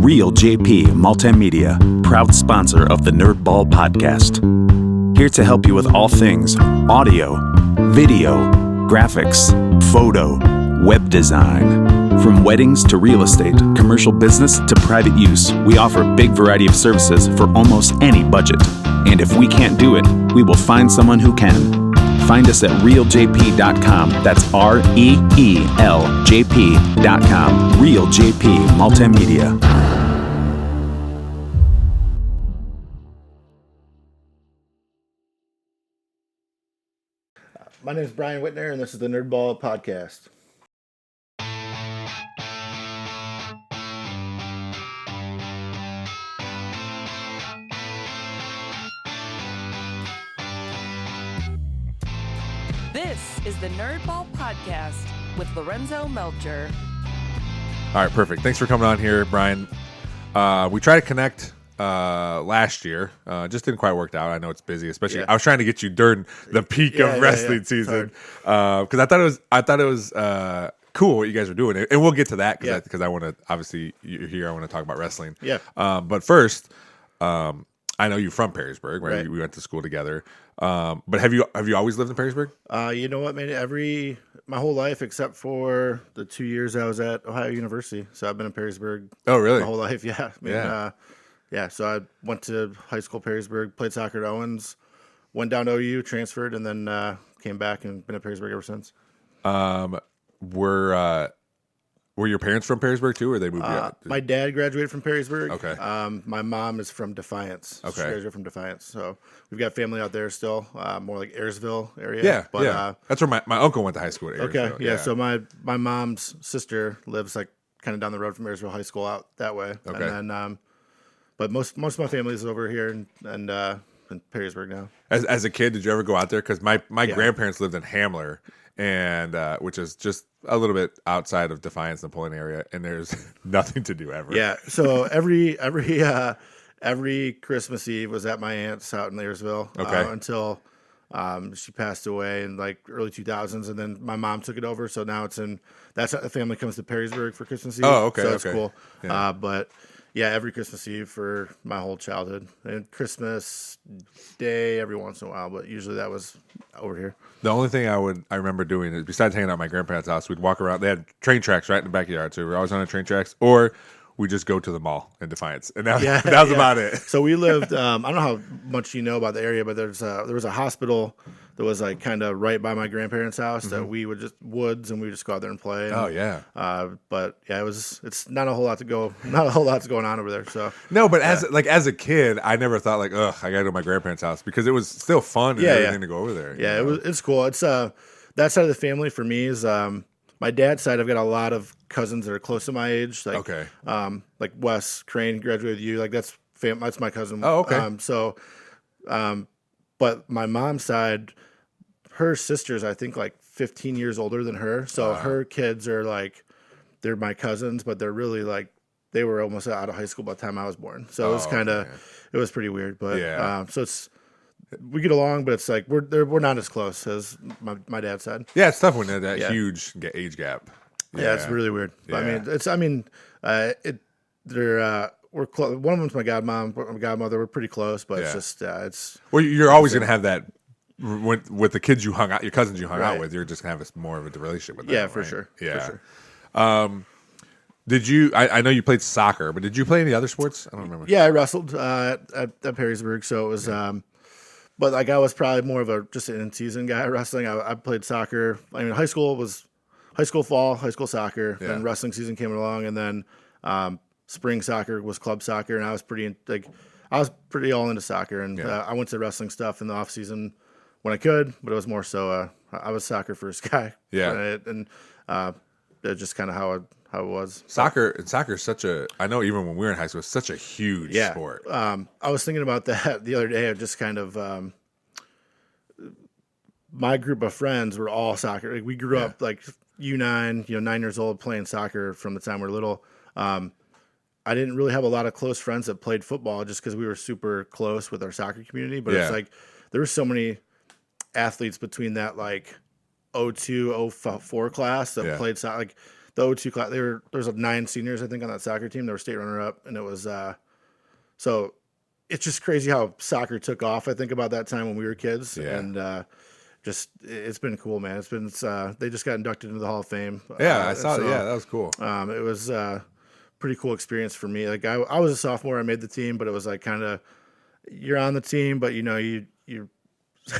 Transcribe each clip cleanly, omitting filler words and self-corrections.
Real JP Multimedia, proud sponsor of the Nerdball Podcast. Here to help you with all things audio, video, graphics, photo, web design. From weddings to real estate, commercial business to private use, we offer a big variety of services for almost any budget. And if we can't do it, we will find someone who can. Find us at realjp.com. That's REELJP.com. Real JP Multimedia. My name is Brian Whitner, and this is the Nerdball Podcast. This is the Nerdball Podcast with Lorenzo Melcher. All right, perfect. Thanks for coming on here, Brian. We tried to connect last year. Just didn't quite work out. I know it's busy, especially. Yeah. I was trying to get you during the peak of wrestling season because I thought it was cool what you guys were doing, and we'll get to that because I want to, obviously you're here. I want to talk about wrestling. Yeah. But first, I know you're from Perrysburg, right? We went to school together. But have you always lived in Perrysburg? You know what, man? My whole life except for the 2 years I was at Ohio University. So I've been in Perrysburg. Oh, really? My whole life, yeah. So I went to high school Perrysburg, played soccer at Owens, went down to OU, transferred, and then came back and been at Perrysburg ever since. Were your parents from Perrysburg too, or they moved out? My dad graduated from Perrysburg. Okay. My mom is from Defiance. Okay. She graduated from Defiance. So we've got family out there still, more like Ayersville area. Yeah, but that's where my uncle went to high school at Ayersville. Okay, yeah. So my mom's sister lives like kind of down the road from Ayersville High School out that way. Okay. And then, but most of my family is over here and in Perrysburg now. As a kid, did you ever go out there? Because my grandparents lived in Hamler, and which is just a little bit outside of Defiance, Napoleon area, and there's nothing to do ever. Yeah. So every Christmas Eve was at my aunt's out in Ayersville. Okay. Until she passed away in like early 2000s, and then my mom took it over. So now that's how the family comes to Perrysburg for Christmas Eve. Oh, okay. So it's cool. Yeah. But yeah, every Christmas Eve for my whole childhood, and Christmas Day every once in a while, but usually that was over here. The only thing I remember doing is, besides hanging out at my grandparents' house, we'd walk around. They had train tracks right in the backyard, so we were always on the train tracks, or we just go to the mall in Defiance, and that was about it. So we lived. I don't know how much you know about the area, but there was a hospital that was like kind of right by my grandparents' house that we would just woods, and we would just go out there and play. And, oh yeah. But yeah, it's not a whole lot going on over there. So no, but as a kid, I never thought like, ugh, I gotta go to my grandparents' house, because it was still fun and everything to go over there. Yeah, it's cool. It's that side of the family for me is my dad's side. I've got a lot of cousins that are close to my age. Like, okay. Like Wes Crane graduated with you. Like that's my cousin. Oh, okay. But my mom's side, her sister's I think like 15 years older than her. So her kids are like, they're my cousins, but they're really like, they were almost out of high school by the time I was born. So it was it was pretty weird. But so we get along, but it's like we're not as close as my dad's side. Yeah, it's tough when there's that huge age gap. Yeah, it's really weird. Yeah. We're close. One of them's my godmother. We're pretty close, but it's just it's. Well, you're always gonna have that with the kids you hung out, your cousins you hung out with. You're just gonna have more of a relationship with them. Yeah, for right? sure. Yeah. For sure. Did you? I know you played soccer, but did you play any other sports? I don't remember. Yeah, I wrestled at Perrysburg, so it was. But like I was probably more of just an in-season guy wrestling. I played soccer. I mean, high school soccer. Then wrestling season came along, and then spring soccer was club soccer, and I was pretty all into soccer. And I went to wrestling stuff in the off season when I could, but it was more so I was soccer first guy. Yeah, and that's just kind of how it was. Soccer is such a. I know even when we were in high school, it's such a huge sport. I was thinking about that the other day. Just kind of my group of friends were all soccer. Like we grew up like U9, 9 years old, playing soccer from the time we were little. I didn't really have a lot of close friends that played football just because we were super close with our soccer community. But it's like there were so many athletes between that like 02, 04 class that played soccer. Like the O2 class. There was 9 seniors, I think, on that soccer team. They were state runner up, and it was so. It's just crazy how soccer took off. I think about that time when we were kids, and just it's been cool, man. It's been they just got inducted into the Hall of Fame. Yeah, I saw. Yeah, that was cool. It was pretty cool experience for me. Like I was a sophomore, I made the team, but it was like kind of you're on the team, but you're a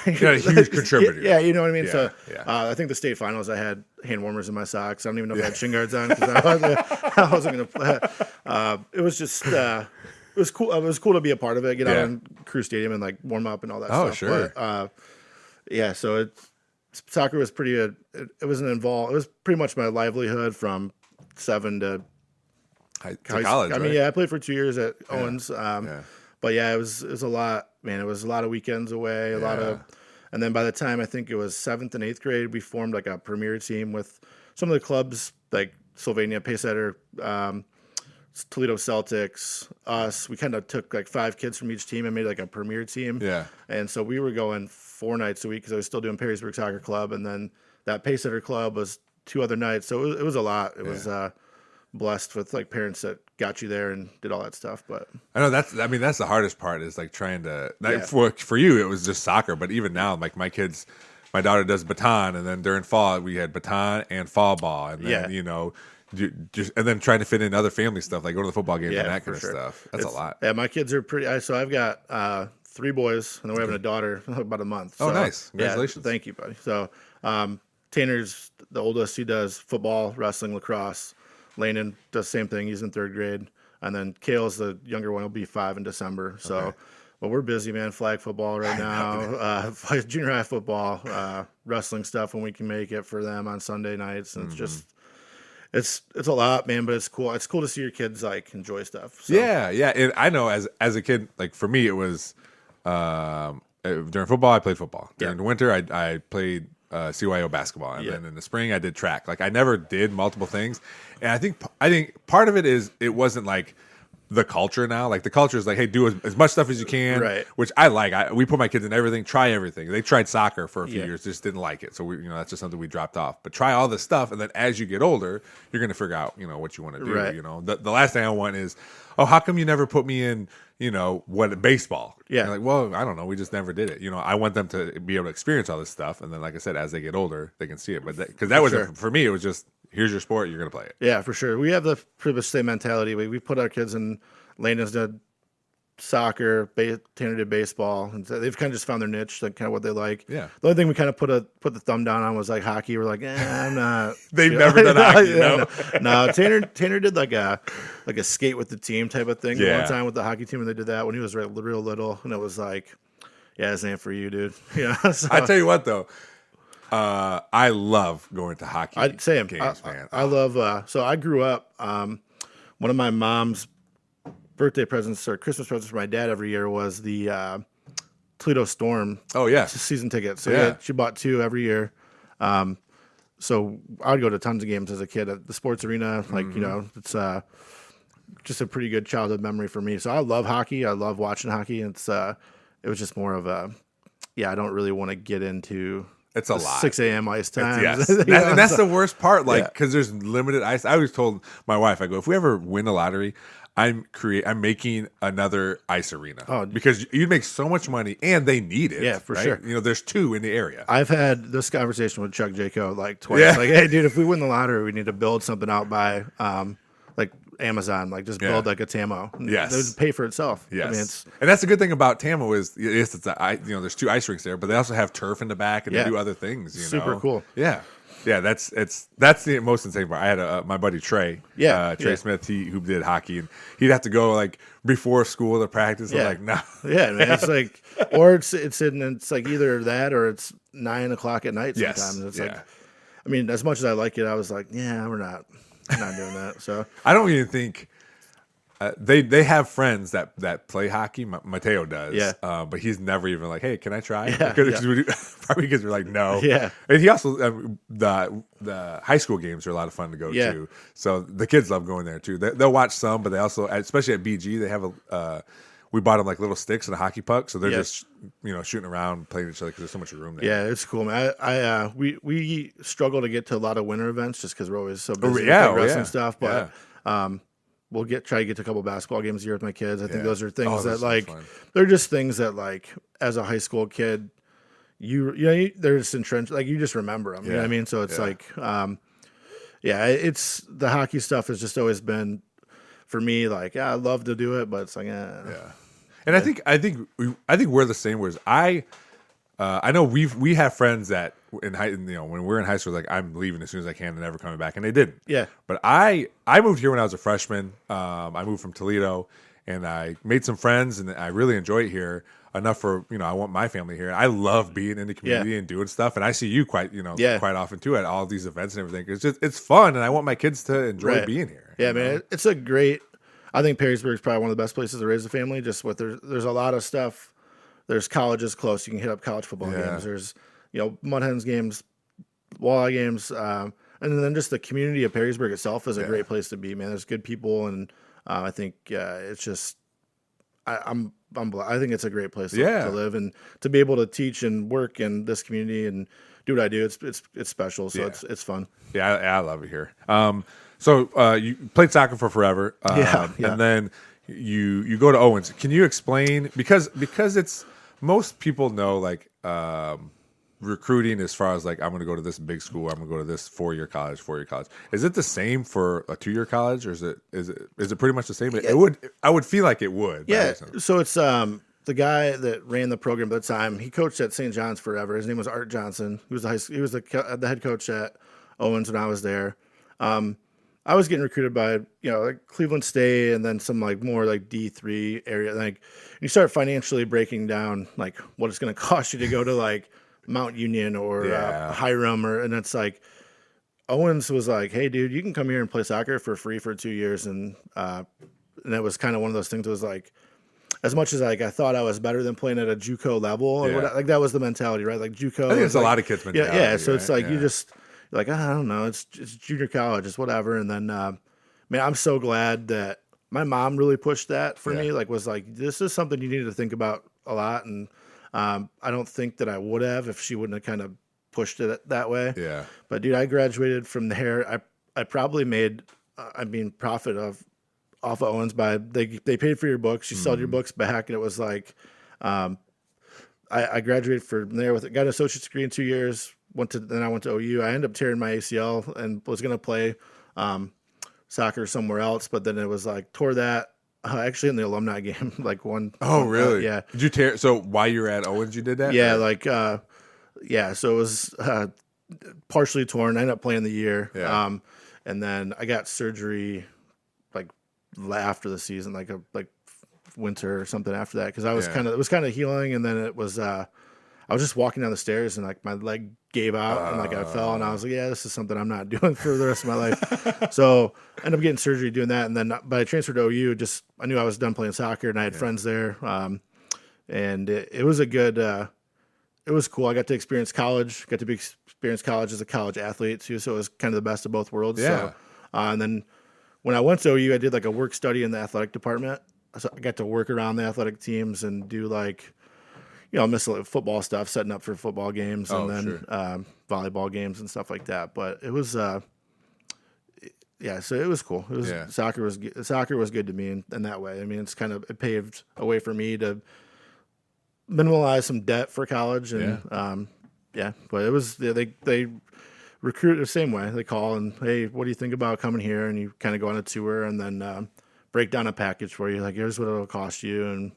huge contributor. Yeah, you know what I mean. Yeah, So yeah. I think the state finals, I had hand warmers in my socks. I don't even know if I had shin guards on because I wasn't going to play. It was just. It was cool. It was cool to be a part of it. Get out in Crew Stadium and like warm up and all that stuff. Oh, sure. But, so soccer was pretty. It was It was pretty much my livelihood from 7 to college. I mean, right? I played for 2 years at Owens. But it was a lot, man. It was a lot of weekends away. A lot of, and then by the time I think it was 7th and 8th grade, we formed like a premier team with some of the clubs like Sylvania Paysetter. Toledo Celtics, us. We kind of took like 5 kids from each team and made like a premier team. Yeah. And so we were going 4 nights a week because I was still doing Perrysburg Soccer Club, and then that Paysetter Club was 2 other nights. So it was a lot. It was blessed with like parents that got you there and did all that stuff. But I know that's the hardest part is like trying to for you it was just soccer, but even now like my daughter does baton, and then during fall we had baton and fall ball, and then just and then trying to fit in other family stuff like go to the football games and that kind of stuff. That's a lot. Yeah, my kids are pretty. So I've got 3 boys, and then we're having a daughter about a month. Oh, so, nice! Congratulations. Yeah, thank you, buddy. So Tanner's the oldest. He does football, wrestling, lacrosse. Landon does the same thing. He's in 3rd grade, and then Kale's the younger one. He'll be 5 in December. So. Okay. Well, we're busy, man. Flag football right now, junior high football, wrestling stuff when we can make it for them on Sunday nights, and it's just. It's a lot, man, but it's cool. It's cool to see your kids like enjoy stuff. So. Yeah. And I know as a kid, like for me, it was during football I played football. During the winter I played CYO basketball, and then in the spring I did track. Like I never did multiple things, and I think part of it is it wasn't like the culture now. Like the culture is like, hey, do as much stuff as you can, right? Which I like. We put my kids in everything, try everything. They tried soccer for a few years, just didn't like it. So we, that's just something we dropped off. But try all this stuff, and then as you get older, you're gonna figure out, what you want to do. Right. The last thing I want is, oh, how come you never put me in, baseball? Yeah. And like, well, I don't know. We just never did it. I want them to be able to experience all this stuff, and then, like I said, as they get older, they can see it. But because that wasn't for me, it was just here's your sport, you're gonna play it. Yeah, for sure. We have the pretty much same mentality. We put our kids in. Landon's did soccer, Tanner did baseball, and so they've kind of just found their niche, like kind of what they like. Yeah. The only thing we kind of put the thumb down on was like hockey. We're like, I'm not. They've never done hockey. No. Tanner did like a skate with the team type of thing one time with the hockey team, and they did that when he was real little, and it was like, yeah, this ain't for you, dude. So, I tell you what though. I love going to hockey games, man. I love. So I grew up. One of my mom's birthday presents or Christmas presents for my dad every year was the Toledo Storm. Oh yeah, season tickets. So she bought 2 every year. So I would go to tons of games as a kid at the sports arena. Like it's just a pretty good childhood memory for me. So I love hockey. I love watching hockey. It was just more of a I don't really want to get into. It's a lot. 6 a.m. ice time. Yes. And that's the worst part. Like, because there's limited ice. I always told my wife, I go, if we ever win the lottery, I'm making another ice arena. Oh, because you'd make so much money, and they need it. Yeah, for sure. There's 2 in the area. I've had this conversation with Chuck Jaco like twice. Yeah. Like, hey, dude, if we win the lottery, we need to build something out by like Amazon, like just build like a Tamo. Yes, it would pay for itself. Yes, I mean, and that's the good thing about Tamo is it's there's 2 ice rinks there, but they also have turf in the back and they do other things. Super cool. Yeah, that's the most insane part. I had my buddy Trey, Trey Smith, who did hockey, and he'd have to go like before school to practice. I'm like, no, man, it's like, or it's like either that or it's 9 o'clock at night. Sometimes it's like, I mean, as much as I like it, I was like, we're not doing that. So I don't even think they have friends that play hockey. Mateo does, but he's never even like, hey, can I try? Probably because we're like, no. Yeah, and he also the high school games are a lot of fun to go to. So the kids love going there too. They'll watch some, but they also, especially at BG, they have we bought them like little sticks and a hockey puck, so they're Yeah. just shooting around playing each other because there's so much room there. Yeah, it's cool, man. We struggle to get to a lot of winter events just because we're always so busy with yeah, like wrestling yeah. stuff. But we'll try to get to a couple basketball games a year with my kids. I think those are things that that's like fun. they're just things that like as a high school kid, they're just entrenched. Like you just remember them. You know what I mean? So it's like, it's the hockey stuff has just always been for me. Like, I love to do it, but it's like, And I think we're the same. Whereas I know we have friends that when we're in high school, like I'm leaving as soon as I can and never coming back, and they didn't. Yeah. But I moved here when I was a freshman. I moved from Toledo, and I made some friends, and I really enjoy it here enough for I want my family here. I love being in the community and doing stuff, and I see you quite often too at all of these events and everything. It's fun, and I want my kids to enjoy being here. Yeah, man, it's a great. I think Perrysburg is probably one of the best places to raise a family. Just with there's a lot of stuff. There's colleges close. You can hit up college football games. There's Mud Hens games, walleye games, and then just the community of Perrysburg itself is a great place to be. Man, there's good people, and I think it's just I think it's a great place to live and to be able to teach and work in this community and do what I do. It's special, so it's fun. Yeah, I love it here. So you played soccer for forever, and then you go to Owens. Can you explain because it's most people know like recruiting as far as like I'm going to go to this big school, I'm going to go to this 4-year college. Is it the same for a 2-year college, or is it pretty much the same? I would feel like it would. Yeah. So it's the guy that ran the program at the time. He coached at St. John's forever. His name was Art Johnson. He was the head coach at Owens when I was there. I was getting recruited by, like Cleveland State and then some like more like D3 area. Like you start financially breaking down like what it's going to cost you to go to like Mount Union or Hiram, and it's like Owens was like, "Hey, dude, you can come here and play soccer for free for 2 years," and it was kind of one of those things. That was like, as much as like I thought I was better than playing at a JUCO level, like that was the mentality, right? Like JUCO, I think it's a lot of kids' mentality. Yeah. So it's like you just. Like, I don't know, it's junior college, it's whatever. And then, man, I'm so glad that my mom really pushed that for me. Like, was like, this is something you need to think about a lot. And I don't think that I would have if she wouldn't have kind of pushed it that way. Yeah. But dude, I graduated from there. I probably made, profit off of Owens by they paid for your books. You sold your books back, and it was like, I graduated from there got an associate's degree in 2 years. Then I went to OU. I ended up tearing my ACL and was going to play soccer somewhere else, but then it was like tore that actually in the alumni game. Like one. Oh, really? Yeah. Did you tear? So while you were at Owens, you did that? Yeah, so it was partially torn. I ended up playing the year. Yeah. And then I got surgery like after the season, like winter or something after that, because I was it was kind of healing, and then it was I was just walking down the stairs and like my leg gave out and like I fell, and I was like, yeah, this is something I'm not doing for the rest of my life. So I ended up getting surgery doing that, and then but I transferred to OU. I knew I was done playing soccer, and I had friends there, and it was a good. It was cool. I got to experience college. Got to experience college as a college athlete too. So it was kind of the best of both worlds. Yeah. So, and then when I went to OU, I did like a work study in the athletic department. So I got to work around the athletic teams and do like, miscellaneous football stuff, setting up for football games and then volleyball games and stuff like that. But it was, so it was cool. It was soccer was good to me in that way. I mean, it paved a way for me to minimize some debt for college, and but it was they recruit the same way. They call and, hey, what do you think about coming here? And you kind of go on a tour and then break down a package for you. Like, here's what it'll cost you, and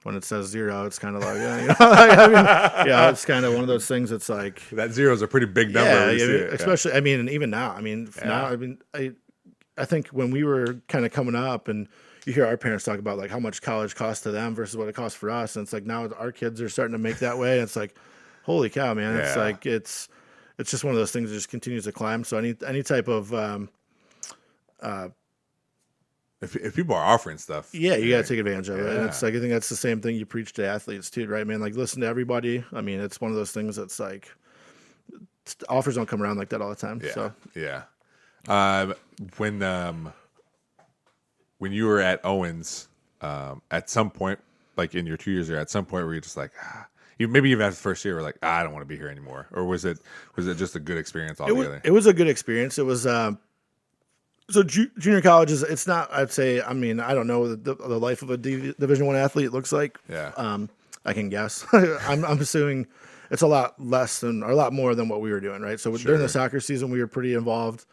when it says 0, it's kind of like, it's kind of one of those things. It's like that 0 is a pretty big number. Especially, and even now, I think when we were kind of coming up, and you hear our parents talk about like how much college costs to them versus what it costs for us, and it's like now our kids are starting to make that way. It's like, holy cow, man! It's like it's just one of those things that just continues to climb. So any type of if people are offering stuff, you got to take advantage of it. And it's like, I think that's the same thing you preach to athletes too, right, man? Like, listen to everybody. I mean, it's one of those things that's like offers don't come around like that all the time. When you were at Owens, at some point, like in your 2 years there, at some point where you're just like, maybe even after the first year, we're like, I don't want to be here anymore, or was it just a good experience altogether? It was a good experience. It was so junior college is, it's not, I'd say, I mean, I don't know the life of a Division I athlete looks like. Yeah. I can guess. I'm assuming it's a lot less than, or a lot more than what we were doing, right? So during the soccer season, we were pretty involved.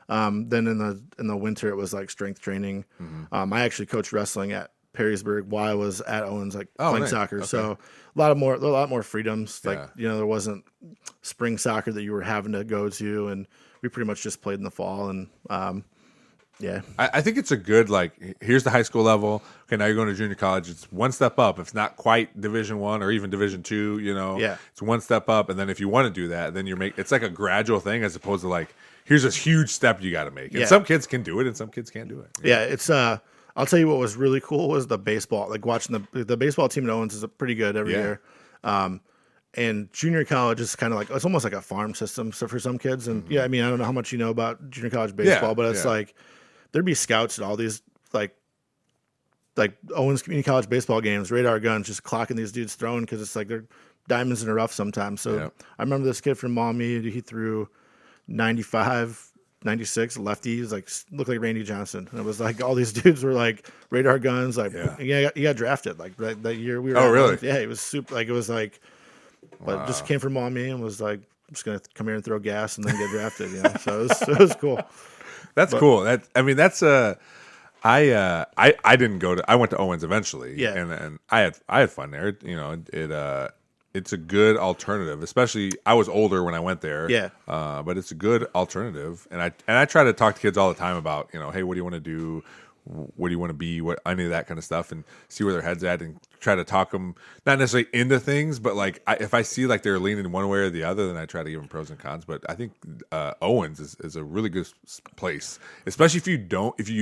Then in the winter, it was like strength training. Mm-hmm. I actually coached wrestling at Perrysburg while I was at Owens, like playing soccer. Okay. So a lot more freedoms. Like there wasn't spring soccer that you were having to go to, and we pretty much just played in the fall. And yeah, I think it's a good, like, here's the high school level. Okay, now you're going to junior college. It's one step up. It's not quite Division I or even Division II. It's one step up. And then if you want to do that, then it's like a gradual thing as opposed to like, here's this huge step you got to make. And some kids can do it, and some kids can't do it. Yeah, it's I'll tell you what was really cool was the baseball. Like watching the baseball team at Owens is pretty good every year. And junior college is kind of like, it's almost like a farm system. So for some kids, and I mean, I don't know how much you know about junior college baseball, but it's like there'd be scouts at all these like Owens Community College baseball games, radar guns, just clocking these dudes throwing because it's like they're diamonds in the rough sometimes. So I remember this kid from Maumee, he threw 95, 96 lefties, like looked like Randy Johnson. And it was like all these dudes were like radar guns, like he got drafted like that year we were. Oh, really? Yeah, it was super. Like it was like, but just came from Maumee and was like, I'm just gonna come here and throw gas and then get drafted. So it was cool. That's cool. That's I didn't go to. I went to Owens eventually. Yeah, and I had fun there. It's a good alternative, especially I was older when I went there. Yeah. But it's a good alternative, and I try to talk to kids all the time about, hey, what do you want to do? What do you want to be? What, any of that kind of stuff, and see where their head's at, and try to talk them not necessarily into things, but like if I see like they're leaning one way or the other, then I try to give them pros and cons. But I think Owens is a really good place, especially if you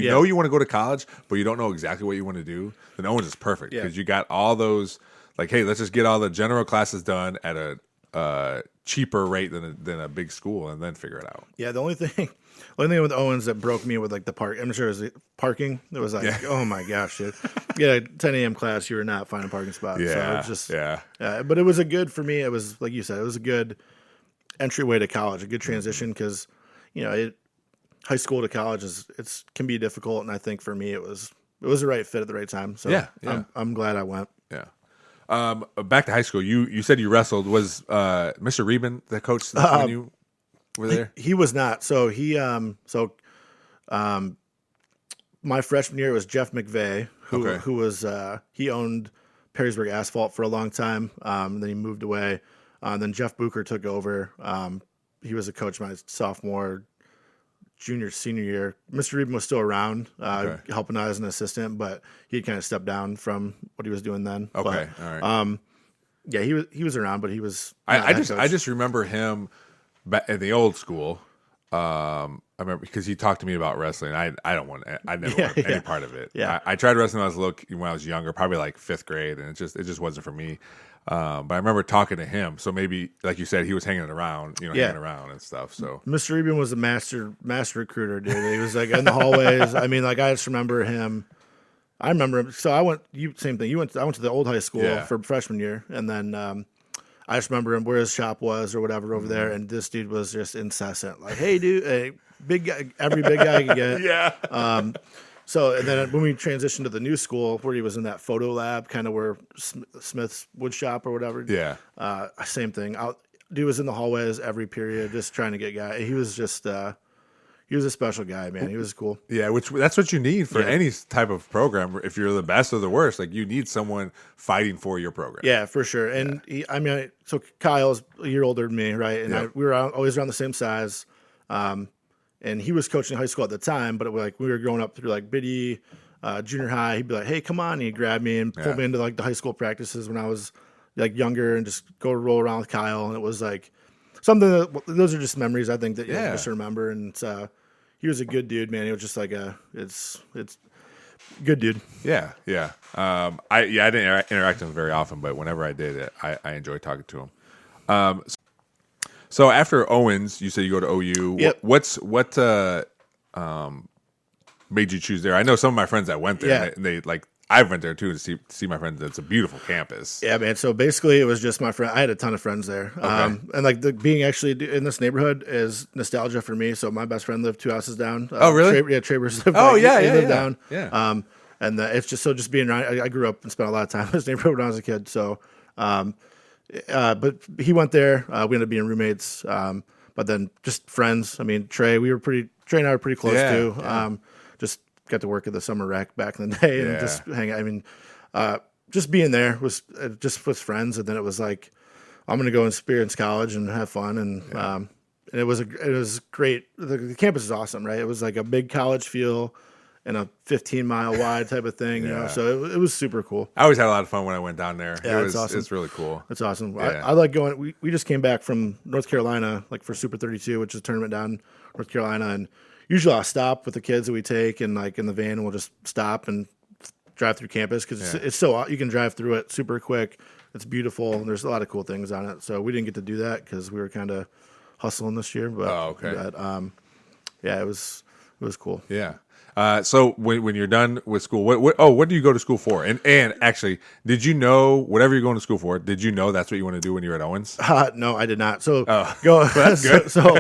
know you want to go to college, but you don't know exactly what you want to do. Then Owens is perfect because you got all those. Like, hey, let's just get all the general classes done at a cheaper rate than a big school, and then figure it out. Yeah, the only thing with Owens that broke me with like the park, I'm sure it was the parking. It was like, oh my gosh, dude. 10 a.m. class, you were not finding a parking spot. Yeah, so it was just, but it was a good for me. It was like you said, it was a good entryway to college, a good transition because high school to college can be difficult, and I think for me it was the right fit at the right time. So I'm glad I went. Yeah. Back to high school, you said you wrestled. Was Mr. Reben the coach when you were there? He was not. So my freshman year was Jeff McVeigh, who was he owned Perrysburg Asphalt for a long time. And then he moved away. Then Jeff Bucher took over. He was a coach my sophomore, junior, senior year. Mr. Reben was still around, helping out as an assistant, but he had kind of stepped down from what he was doing then. Okay, but, all right. He was around, but he was. I just remember him in the old school. I remember because he talked to me about wrestling. I never wanted any part of it. Yeah. I tried wrestling when I was younger, probably like 5th grade, and it just wasn't for me. But I remember talking to him. So maybe, like you said, he was hanging around and stuff. So Mr. Reben was a master recruiter, dude. He was like in the hallways. I mean, like I just remember him. I remember him. So same thing. I went to the old high school for freshman year, and then I just remember him where his shop was or whatever over there, and this dude was just incessant. Like, hey, dude, hey, big guy, every big guy you can get. Yeah. So, and then when we transitioned to the new school where he was in that photo lab, kind of where Smith's wood shop or whatever. Yeah. Same thing. Dude was in the hallways every period, just trying to get guy. He was just, he was a special guy, man. He was cool. Yeah. That's what you need for any type of program. If you're the best or the worst, like you need someone fighting for your program. Yeah, for sure. And so Kyle's a year older than me, right? And we were always around the same size. And he was coaching high school at the time, but we were growing up through like Biddy, junior high. He'd be like, "Hey, come on!" And he'd grab me and pull me into like the high school practices when I was like younger, and just go roll around with Kyle. And it was like something those are just memories I think that you just remember. And he was a good dude, man. He was just like it's good dude. Yeah, yeah. I didn't interact with him very often, but whenever I did, I enjoyed talking to him. So after Owens, you said you go to OU. Yep. What made you choose there? I know some of my friends that went there. Yeah. And they like I've went there too to see my friends. It's a beautiful campus. Yeah, man. So basically, it was just my friend. I had a ton of friends there, and like being actually in this neighborhood is nostalgia for me. So my best friend lived 2 houses down. Oh, really? Travers lived. Oh, he lived down. Yeah. And it's just being around. I grew up and spent a lot of time in this neighborhood when I was a kid. So, but he went there. We ended up being roommates. But then just friends. I mean, Trey and I were pretty close too. Yeah. Just got to work at the summer rec back in the day and just hang out. I mean, just being there was just with friends. And then it was like, I'm going to go and experience college and have fun. And it was great. The campus is awesome, right? It was like a big college feel and a 15-mile wide type of thing, you know. So it was super cool. I always had a lot of fun when I went down there. Yeah, it's awesome. It's really cool. It's awesome. Yeah. I like going. We just came back from North Carolina, like for Super 32, which is a tournament down North Carolina, and usually I'll stop with the kids that we take and like in the van, and we'll just stop and drive through campus because it's so you can drive through it super quick. It's beautiful, and there's a lot of cool things on it. So we didn't get to do that because we were kind of hustling this year. But yeah, it was cool. Yeah. So when you're done with school, what do you go to school for? And actually, did you know whatever you're going to school for? Did you know that's what you want to do when you're at Owens? No, I did not. So that's good. so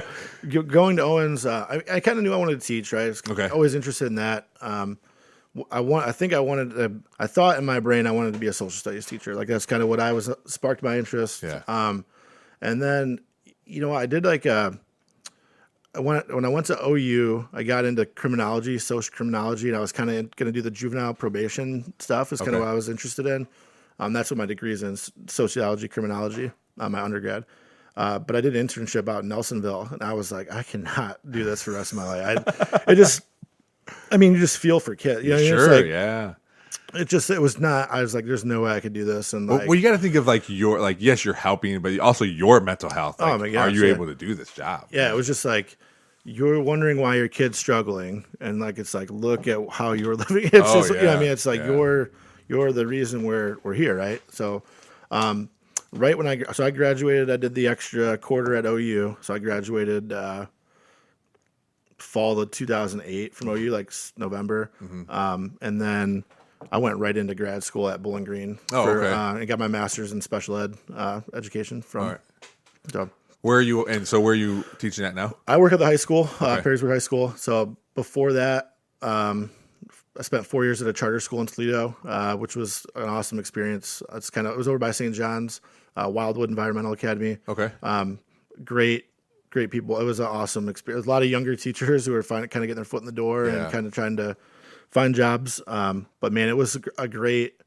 going to Owens, I kind of knew I wanted to teach. Right, I was Okay. always interested in that. I thought in my brain I wanted to be a social studies teacher. Like that's kind of what sparked my interest. Yeah. And then I did like when I went to OU, I got into criminology, social criminology, and I was kind of going to do the juvenile probation stuff. Is kind of what I was interested in. That's what my degree is in, sociology, criminology, my undergrad. But I did an internship out in Nelsonville, and I was like, I cannot do this for the rest of my life. You just feel for kids. You know, sure, like, yeah. It was not. I was like, there's no way I could do this. And like, well, you got to think of like yes, you're helping, but also your mental health. Like, oh my gosh, are you able to do this job? Yeah, it was just like you're wondering why your kid's struggling, and like it's like look at how you're living. It's just you know what I mean. It's like you're the reason we're here, right? So, right when I graduated, I did the extra quarter at OU. So I graduated fall of 2008 from OU, like November, and then I went right into grad school at Bowling Green. And got my master's in special ed education from. All right. So, where are you teaching at now? I work at the high school, Perrysburg High School. So before that, I spent 4 years at a charter school in Toledo, which was an awesome experience. It was over by St. John's, Wildwood Environmental Academy. Okay. Great people. It was an awesome experience. A lot of younger teachers who were kind of getting their foot in the door and kind of trying to find jobs. But man, it was a great.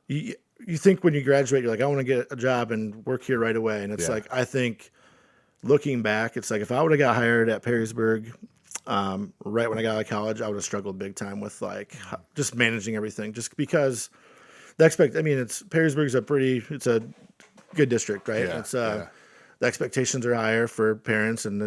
You think when you graduate, you're like, I want to get a job and work here right away. And it's like, I think looking back, it's like if I would have got hired at Perrysburg right when I got out of college, I would have struggled big time with like just managing everything. Just because Perrysburg's it's a good district, right? Yeah, the expectations are higher for parents, and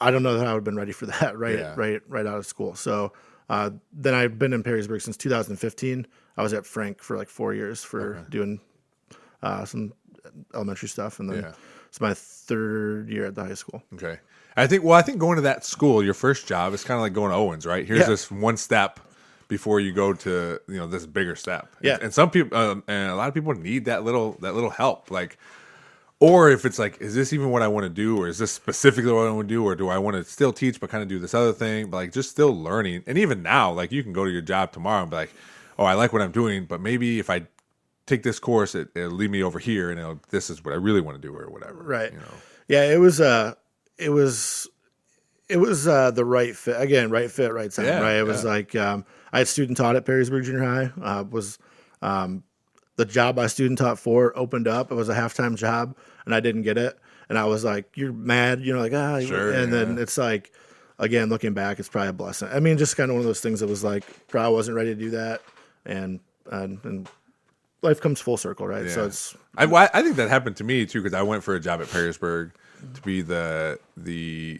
I don't know that I would have been ready for that right out of school. So then I've been in Perrysburg since 2015. I was at Frank for like 4 years for doing some elementary stuff, and then it's my third year at the high school. Okay, I think going to that school, your first job, is kind of like going to Owens, right? Here's this one step before you go to this bigger step. Yeah, and some people and a lot of people need that little help, like. Or if it's like, is this even what I want to do? Or is this specifically what I want to do? Or do I want to still teach but kind of do this other thing? But like just still learning. And even now, like you can go to your job tomorrow and be like, oh, I like what I'm doing, but maybe if I take this course, it'll lead me over here and this is what I really want to do or whatever. Right. Yeah, it was the right fit. Again, right fit, right time, right? It was like I had student taught at Perrysburg Junior High. The job I student taught for opened up. It was a halftime job, and I didn't get it. And I was like, "You're mad," Sure, and then it's like, again, looking back, it's probably a blessing. I mean, just kind of one of those things that was like, probably wasn't ready to do that, and life comes full circle, right? Yeah. So it's. I think that happened to me too because I went for a job at Perrysburg to be the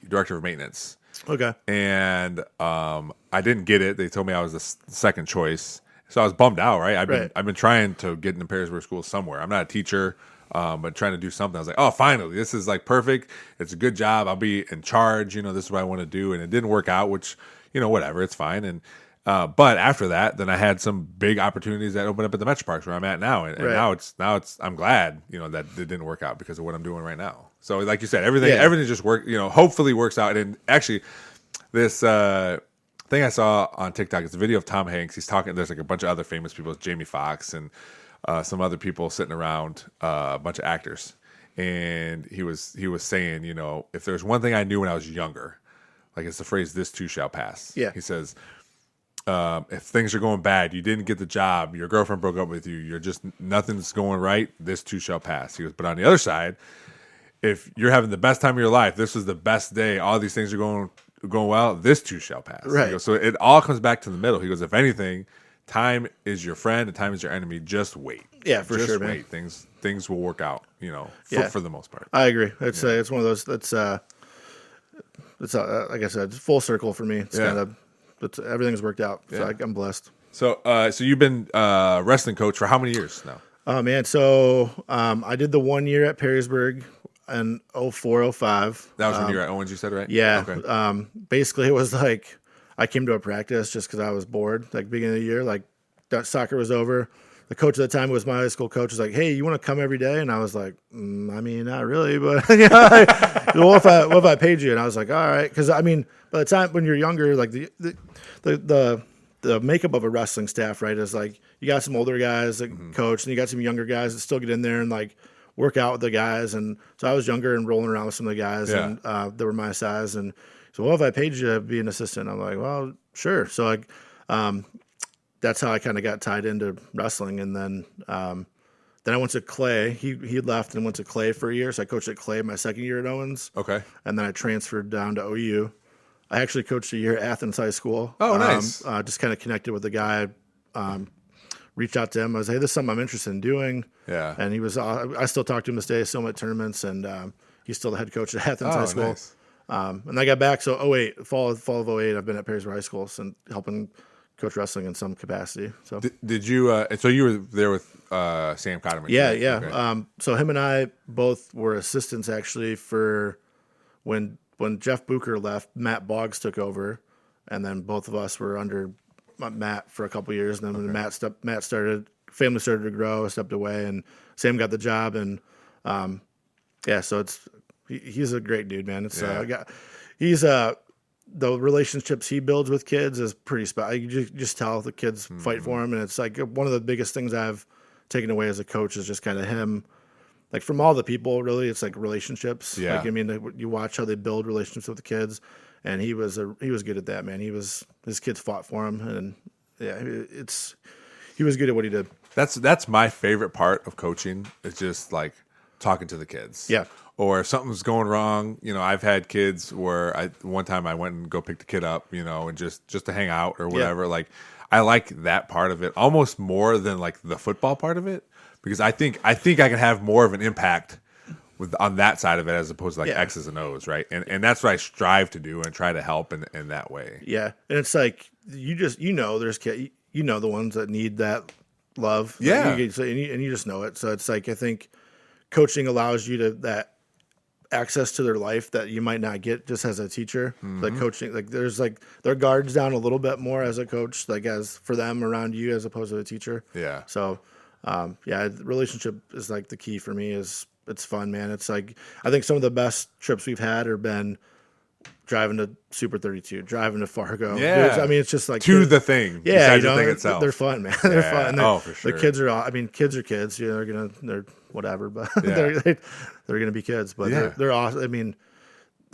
director of maintenance. Okay. And I didn't get it. They told me I was the second choice. So I was bummed out, right? I've been trying to get into Perrysburg School somewhere. I'm not a teacher, but trying to do something. I was like, oh, finally, this is like perfect. It's a good job. I'll be in charge. This is what I want to do. And it didn't work out, which, whatever, it's fine. And But after that, then I had some big opportunities that opened up at the Metro Parks where I'm at now, and now it's I'm glad that it didn't work out because of what I'm doing right now. So like you said, everything just worked. Hopefully works out. And actually, this thing I saw on TikTok, it's a video of Tom Hanks. He's talking. There's like a bunch of other famous people, Jamie Foxx and some other people sitting around, a bunch of actors, and he was saying, if there's one thing I knew when I was younger, like it's the phrase "this too shall pass." Yeah. He says. If things are going bad, you didn't get the job, your girlfriend broke up with you, nothing's going right, this too shall pass. He goes, but on the other side, if you're having the best time of your life, this was the best day, all these things are going well, this too shall pass. Right. He goes, so it all comes back to the middle. He goes, if anything, time is your friend and time is your enemy. Just wait. Yeah, for just sure, wait. man. Things will work out, for the most part. I agree. It's one of those that's like I said, it's full circle for me. It's kind of. But everything's worked out, so I'm blessed. So, so you've been wrestling coach for how many years now? Oh man, so I did the 1 year at Perrysburg in 04-05. That was when you were at Owens, you said, right? Yeah. Okay. Basically, it was like I came to a practice just because I was bored. Like beginning of the year, like soccer was over. The coach at the time was my high school coach. Was like, "Hey, you want to come every day?" And I was like, I mean, not really, but what if I paid you? And I was like, all right, because I mean, by the time when you're younger, like the makeup of a wrestling staff, right, is like you got some older guys that coach, and you got some younger guys that still get in there and like work out with the guys. And so I was younger and rolling around with some of the guys, and they were my size. And so, well, if I paid you to be an assistant, I'm like, well, sure. So like. That's how I kind of got tied into wrestling. And then I went to Clay. He left and went to Clay for a year. So I coached at Clay my second year at Owens. Okay. And then I transferred down to OU. I actually coached a year at Athens High School. Oh, nice. Just kind of connected with the guy. Reached out to him. I was, hey, this is something I'm interested in doing. Yeah. And he was, I still talk to him this day, still at tournaments. And he's still the head coach at Athens High School. Nice. And I got back. So fall of 08, I've been at Perrysburg High School and helping coach wrestling in some capacity. So did you? So you were there with Sam Cotterman? Yeah, right? yeah. Okay. So him and I both were assistants actually for when Jeff Bucher left. Matt Boggs took over, and then both of us were under Matt for a couple years. And then when Matt started, family started to grow, stepped away, and Sam got the job. And so he's a great dude, man. The relationships he builds with kids is pretty special. You just tell the kids fight for him, and it's like one of the biggest things I've taken away as a coach is just kind of him. Like from all the people, really, it's like relationships. Yeah. Like I mean, you watch how they build relationships with the kids, and he was good at that, man. His kids fought for him, and he was good at what he did. That's my favorite part of coaching. Is just like talking to the kids. Yeah. Or if something's going wrong, I've had kids where one time I went and go pick the kid up, and just to hang out or whatever. Yeah. Like I like that part of it almost more than like the football part of it, because I think I can have more of an impact on that side of it as opposed to like X's and O's, right? And that's what I strive to do and try to help in that way. Yeah, and it's like there's kids, the ones that need that love. Yeah, and you just know it. So it's like I think coaching allows you that access to their life that you might not get just as a teacher. Like coaching, like there's like their guards down a little bit more as a coach, like as for them around you as opposed to a teacher. Yeah. So, the relationship is like the key for me. It's fun, man. It's like I think some of the best trips we've had have been driving to Super 32, driving to Fargo. Yeah. I mean, it's just like the thing. Yeah, the thing itself. They're fun, man. They're fun. And for sure. The kids are all. I mean, kids are kids. They're whatever, but they're gonna be kids. But they're awesome. I mean,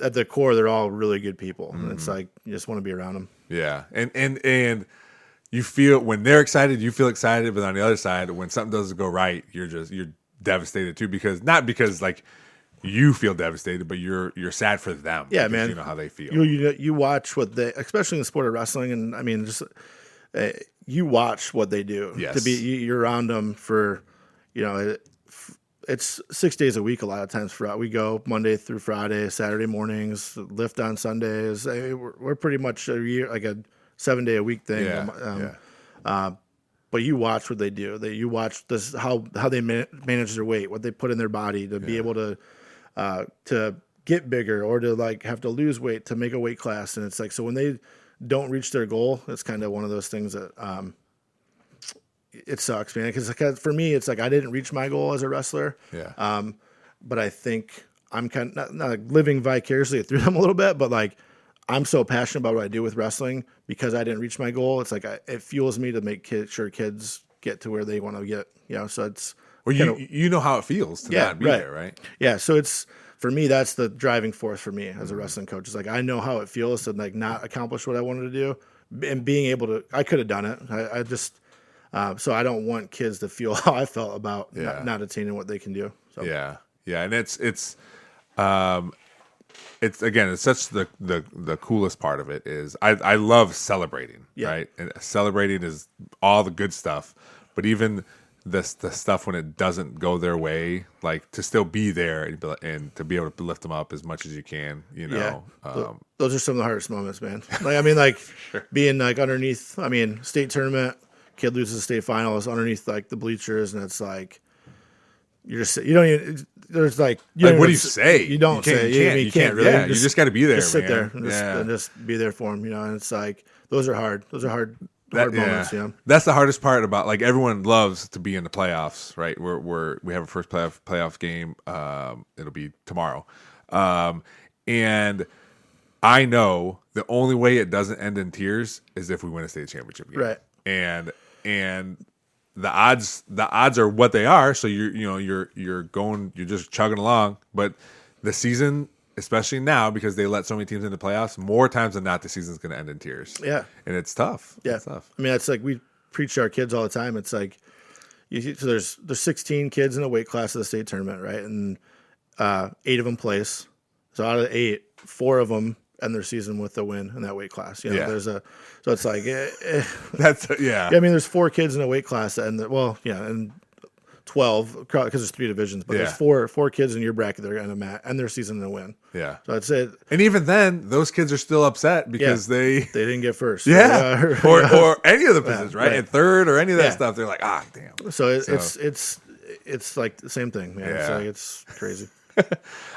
at the core, they're all really good people, and it's like you just want to be around them. Yeah, and you feel when they're excited, you feel excited, but on the other side, when something doesn't go right, you're devastated too, not because like you feel devastated, but you're sad for them. Yeah, because man. You know how they feel. You watch what they, especially in the sport of wrestling, and I mean, just you watch what they do. Yes. You're around them for, it's 6 days a week. A lot of times we go Monday through Friday, Saturday mornings, lift on Sundays. We're pretty much a year, like a 7 day a week thing. But you watch what they do. You watch this how they manage their weight, what they put in their body to be able to get bigger or to like have to lose weight to make a weight class. And it's like, so when they don't reach their goal, it's kind of one of those things that it sucks, man. Because for me, it's like I didn't reach my goal as a wrestler. Yeah. But I think I'm kind of not like living vicariously through them a little bit, but like I'm so passionate about what I do with wrestling because I didn't reach my goal. It's like it fuels me to make sure kids get to where they want to get. So it's you know how it feels to not be there, right? Yeah. So it's for me, that's the driving force for me as a wrestling coach. It's like I know how it feels to like not accomplish what I wanted to do, and being able to. I could have done it. I just. So I don't want kids to feel how I felt about not attaining what they can do. So. Yeah, and it's again, it's such the coolest part of it is I love celebrating, right? And celebrating is all the good stuff, but even the stuff when it doesn't go their way, like to still be there and to be able to lift them up as much as you can, those are some of the hardest moments, man. Like sure. Being like underneath, state tournament. Kid loses the state finals underneath like the bleachers, and it's like you don't even. There's like what do you say? You don't say. You can't really. Yeah, you just got to be there. Just sit man. there and just be there for them. And it's like those are hard. Those are hard moments. That's the hardest part about like everyone loves to be in the playoffs, right? We have a first playoff game. It'll be tomorrow, and I know the only way it doesn't end in tears is if we win a state championship game, right? And the odds are what they are. So you're just chugging along. But the season, especially now, because they let so many teams into playoffs, more times than not, the season's going to end in tears. Yeah, and it's tough. Yeah, it's tough. It's like we preach to our kids all the time. It's like so there's 16 kids in a weight class of the state tournament, right? And 8 of them place. So out of the 8, 4 of them end their season with a win in that weight class. So it's like that's there's 4 kids in a weight class and 12 because there's 3 divisions, but there's four kids in your bracket that are going to end their season in a win. Yeah, so that's it. And even then, those kids are still upset because they didn't get first. Yeah, or any of the positions, right? And third or any of that stuff, they're like, damn. So it's like the same thing, man. It's like it's crazy.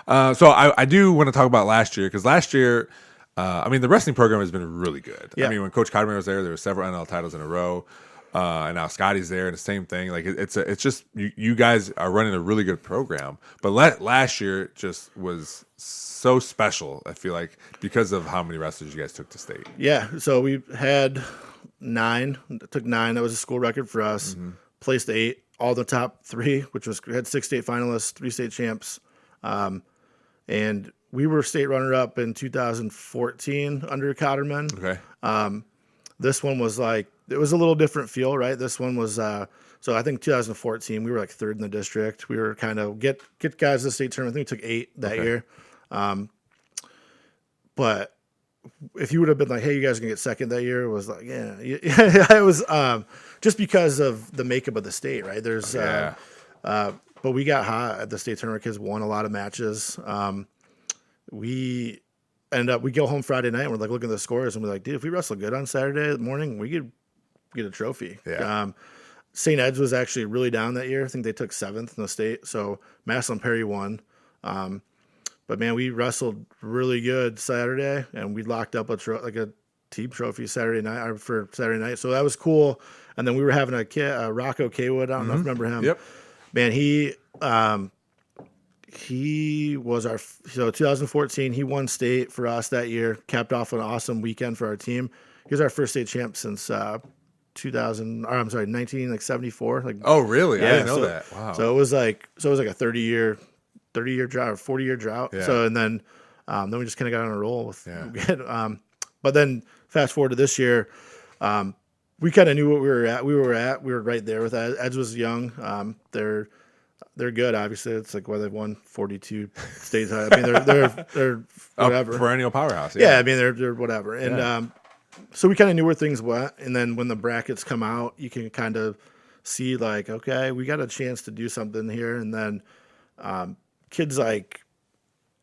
So I do want to talk about last year because last year, the wrestling program has been really good. Yeah. When Coach Cotterman was there were several NL titles in a row, and now Scotty's there, and the same thing. Like it's just you guys are running a really good program. But last year just was so special. I feel like because of how many wrestlers you guys took to state. Yeah, so we had 9. Took 9. That was a school record for us. Mm-hmm. Placed 8. All the top 3, which had 6 state finalists, 3 state champs. And we were state runner-up in 2014 under Cotterman. Okay. This one was like, it was a little different feel, right? This one was, so I think 2014, we were like 3rd in the district. We were kind of get guys to the state tournament. I think we took 8 that year. But if you would have been like, hey, you guys are going to get 2nd that year, it was like, yeah. It was just because of the makeup of the state, right? There's, but we got hot at the state tournament. Kids won a lot of matches. We go home Friday night and we're like looking at the scores and we're like, dude, if we wrestle good on Saturday morning, we could get a trophy. Yeah. St. Ed's was actually really down that year. I think they took 7th in the state. So Massillon Perry won. But man, we wrestled really good Saturday and we locked up a team trophy Saturday night. So that was cool. And then we were having a Rocco Kaywood. I don't know if you remember him. Yep. Man, he was 2014, he won state for us that year, capped off an awesome weekend for our team. He was our first state champ since 1974. Like, oh, really? Yeah, I didn't know that. Wow. So it was like a 30-year drought or 40-year drought. Yeah. So and then we just kind of got on a roll with but then fast forward to this year, we kind of knew what we were at. We were right there with Eds. Eds was young. They're good. Obviously, it's like they've won 42 states. They're whatever, perennial powerhouse. Yeah, they're whatever. And so we kind of knew where things went. And then when the brackets come out, you can kind of see like, okay, we got a chance to do something here. And then kids like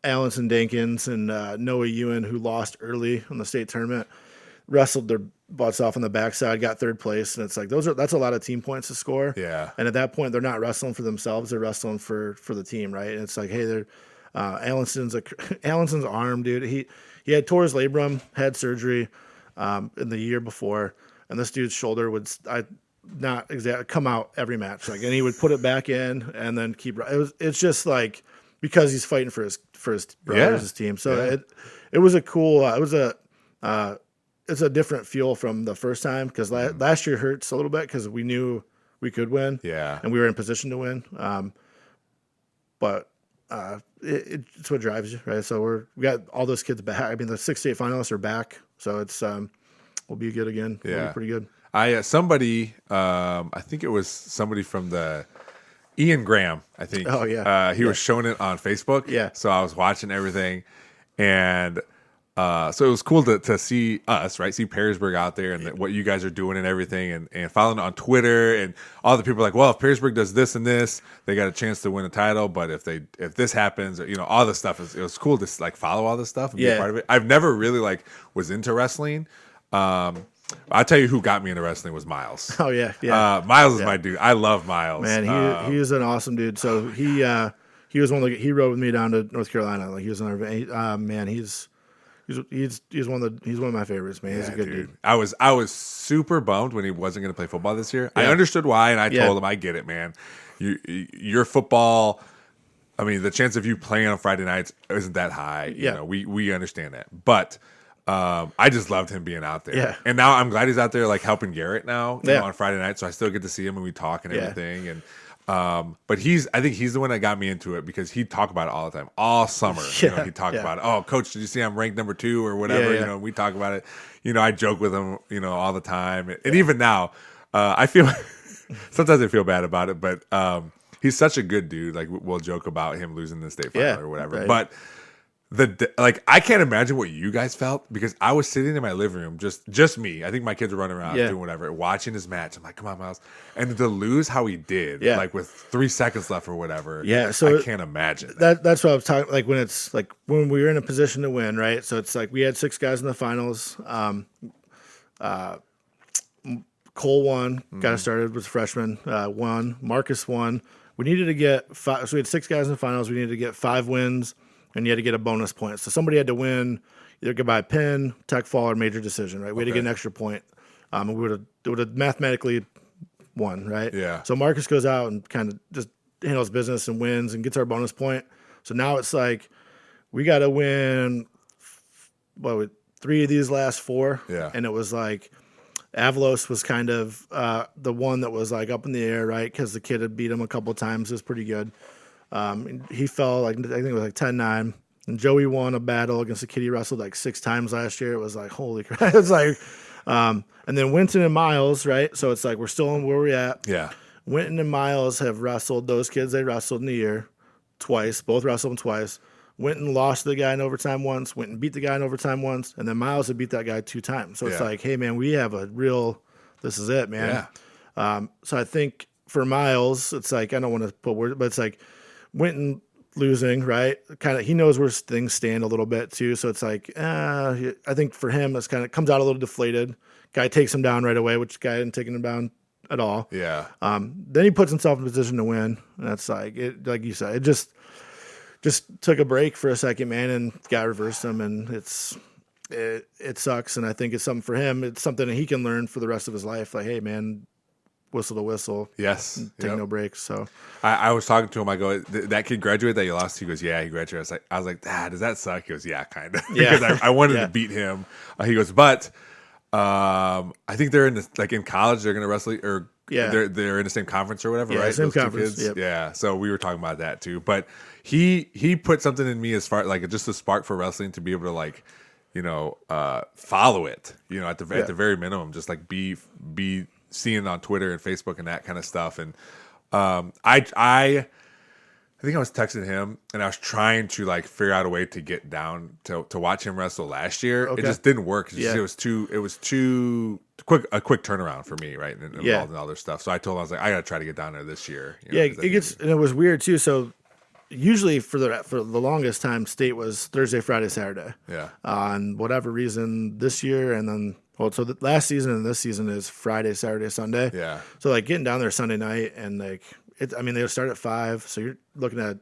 Allenson Dankins and Noah Ewan, who lost early in the state tournament, wrestled their butts off on the backside, got 3rd place, and it's like that's a lot of team points to score. Yeah. And at that point, they're not wrestling for themselves; they're wrestling for the team, right? And it's like, hey, they're Allenson's arm, dude. He had tore his labrum, had surgery. in the year before, and this dude's shoulder would not exactly come out every match, like, and he would put it back in and then keep. It's just like because he's fighting for his brothers, his team. So it was a cool. It's a different feel from the first time because last year hurts a little bit because we knew we could win, and we were in position to win. But it's what drives you, right? So we got all those kids back. I mean, the 6 state finalists are back, so it's we'll be good again. Yeah, we'll be pretty good. Somebody, I think it was somebody from the Ian Graham. I think. Oh yeah. He was showing it on Facebook. Yeah. So I was watching everything, and so it was cool to see us, right? See Perrysburg out there and what you guys are doing and everything, and following on Twitter, and all the people are like, well, if Perrysburg does this and this, they got a chance to win a title. But if this happens, or, all this stuff it was cool to like follow all this stuff and be a part of it. I've never really like was into wrestling. I'll tell you who got me into wrestling was Miles. Oh yeah. Miles is my dude. I love Miles. Man, he was an awesome dude. So he was one of he rode with me down to North Carolina. Like he was man, he's one of my favorites, man. He's a good dude. I was super bummed when he wasn't going to play football this year. I understood why, and I told him, I get it, man. Your football. I mean, the chance of you playing on Friday nights isn't that high. Yeah. We understand that, but I just loved him being out there. Yeah. And now I'm glad he's out there like helping Garrett now on Friday night, so I still get to see him and we talk and everything. And but I think he's the one that got me into it because he'd talk about it all the time, all summer. He'd talk about it. Oh, coach, did you see I'm ranked number 2 or whatever? We talk about it. I joke with him, all the time. And even now, I feel sometimes I feel bad about it, but he's such a good dude. Like we'll joke about him losing the state final or whatever. Right. But I can't imagine what you guys felt because I was sitting in my living room, just me. I think my kids were running around doing whatever, watching his match. I'm like, come on, Miles. And to lose how he did, like with 3 seconds left or whatever, so I can't imagine. That's what I was talking, like when it's like when we were in a position to win, right? So it's like we had 6 guys in the finals. Cole won, got us started, was a freshman, won. Marcus won. We needed to get 5, so we had 6 guys in the finals. We needed to get 5 wins. And you had to get a bonus point. So somebody had to win either by pin, tech fall, or major decision, right? We had to get an extra point. And we would have mathematically won, right? Yeah. So Marcus goes out and kind of just handles business and wins and gets our bonus point. So now it's like we got to win 3 of these last 4. Yeah. And it was like Avalos was kind of the one that was like up in the air, right? Because the kid had beat him a couple of times. It was pretty good. He fell, like I think it was like 10-9. And Joey won a battle against the kid he wrestled like 6 times last year. It was like, holy crap. It's like, and then Winton and Miles, right? So it's like we're still on where we're at. Yeah. Winton and Miles have wrestled those kids they wrestled in the year twice. Both wrestled them twice. Winton lost to the guy in overtime once. Winton beat the guy in overtime once. And then Miles had beat that guy 2 times. So it's like, hey, man, we have a real, this is it, man. Yeah. So I think for Miles, it's like, I don't want to put words, but it's like, Winton losing, right? Kind of, he knows where things stand a little bit too. So it's like, I think for him, it's kind of comes out a little deflated. Guy takes him down right away, which guy hadn't taken him down at all. Yeah. Then he puts himself in a position to win. And that's like it, like you said, it just took a break for a second, man, and got reversed him, and it sucks. And I think it's something for him. It's something that he can learn for the rest of his life. Like, hey, man. Whistle to whistle. Yes. Take no breaks. So I was talking to him. I go, that kid graduated that you lost? He goes, yeah, he graduated. I was like, does that suck? He goes, yeah, kind of. Yeah. Because I wanted to beat him. He goes, but I think they're in college. They're going to wrestle, or they're in the same conference or whatever, right? Same Those 2 conference. kids? Yep. Yeah. So we were talking about that too. But he put something in me as far like just a spark for wrestling to be able to like, follow it. At the very minimum, just like be seeing it on Twitter and Facebook and that kind of stuff. And I think I was texting him and I was trying to like figure out a way to get down to watch him wrestle last year. Okay. It just didn't work. It was too quick, a quick turnaround for me, right? And involved in all this stuff. So I told him, I was like, I got to try to get down there this year. It gets, and it was weird too. So usually for the longest time, state was Thursday, Friday, Saturday. Yeah. On whatever reason this year, and then so the last season and this season is Friday, Saturday, Sunday. Yeah. So like getting down there Sunday night and like they'll start at 5, so you're looking at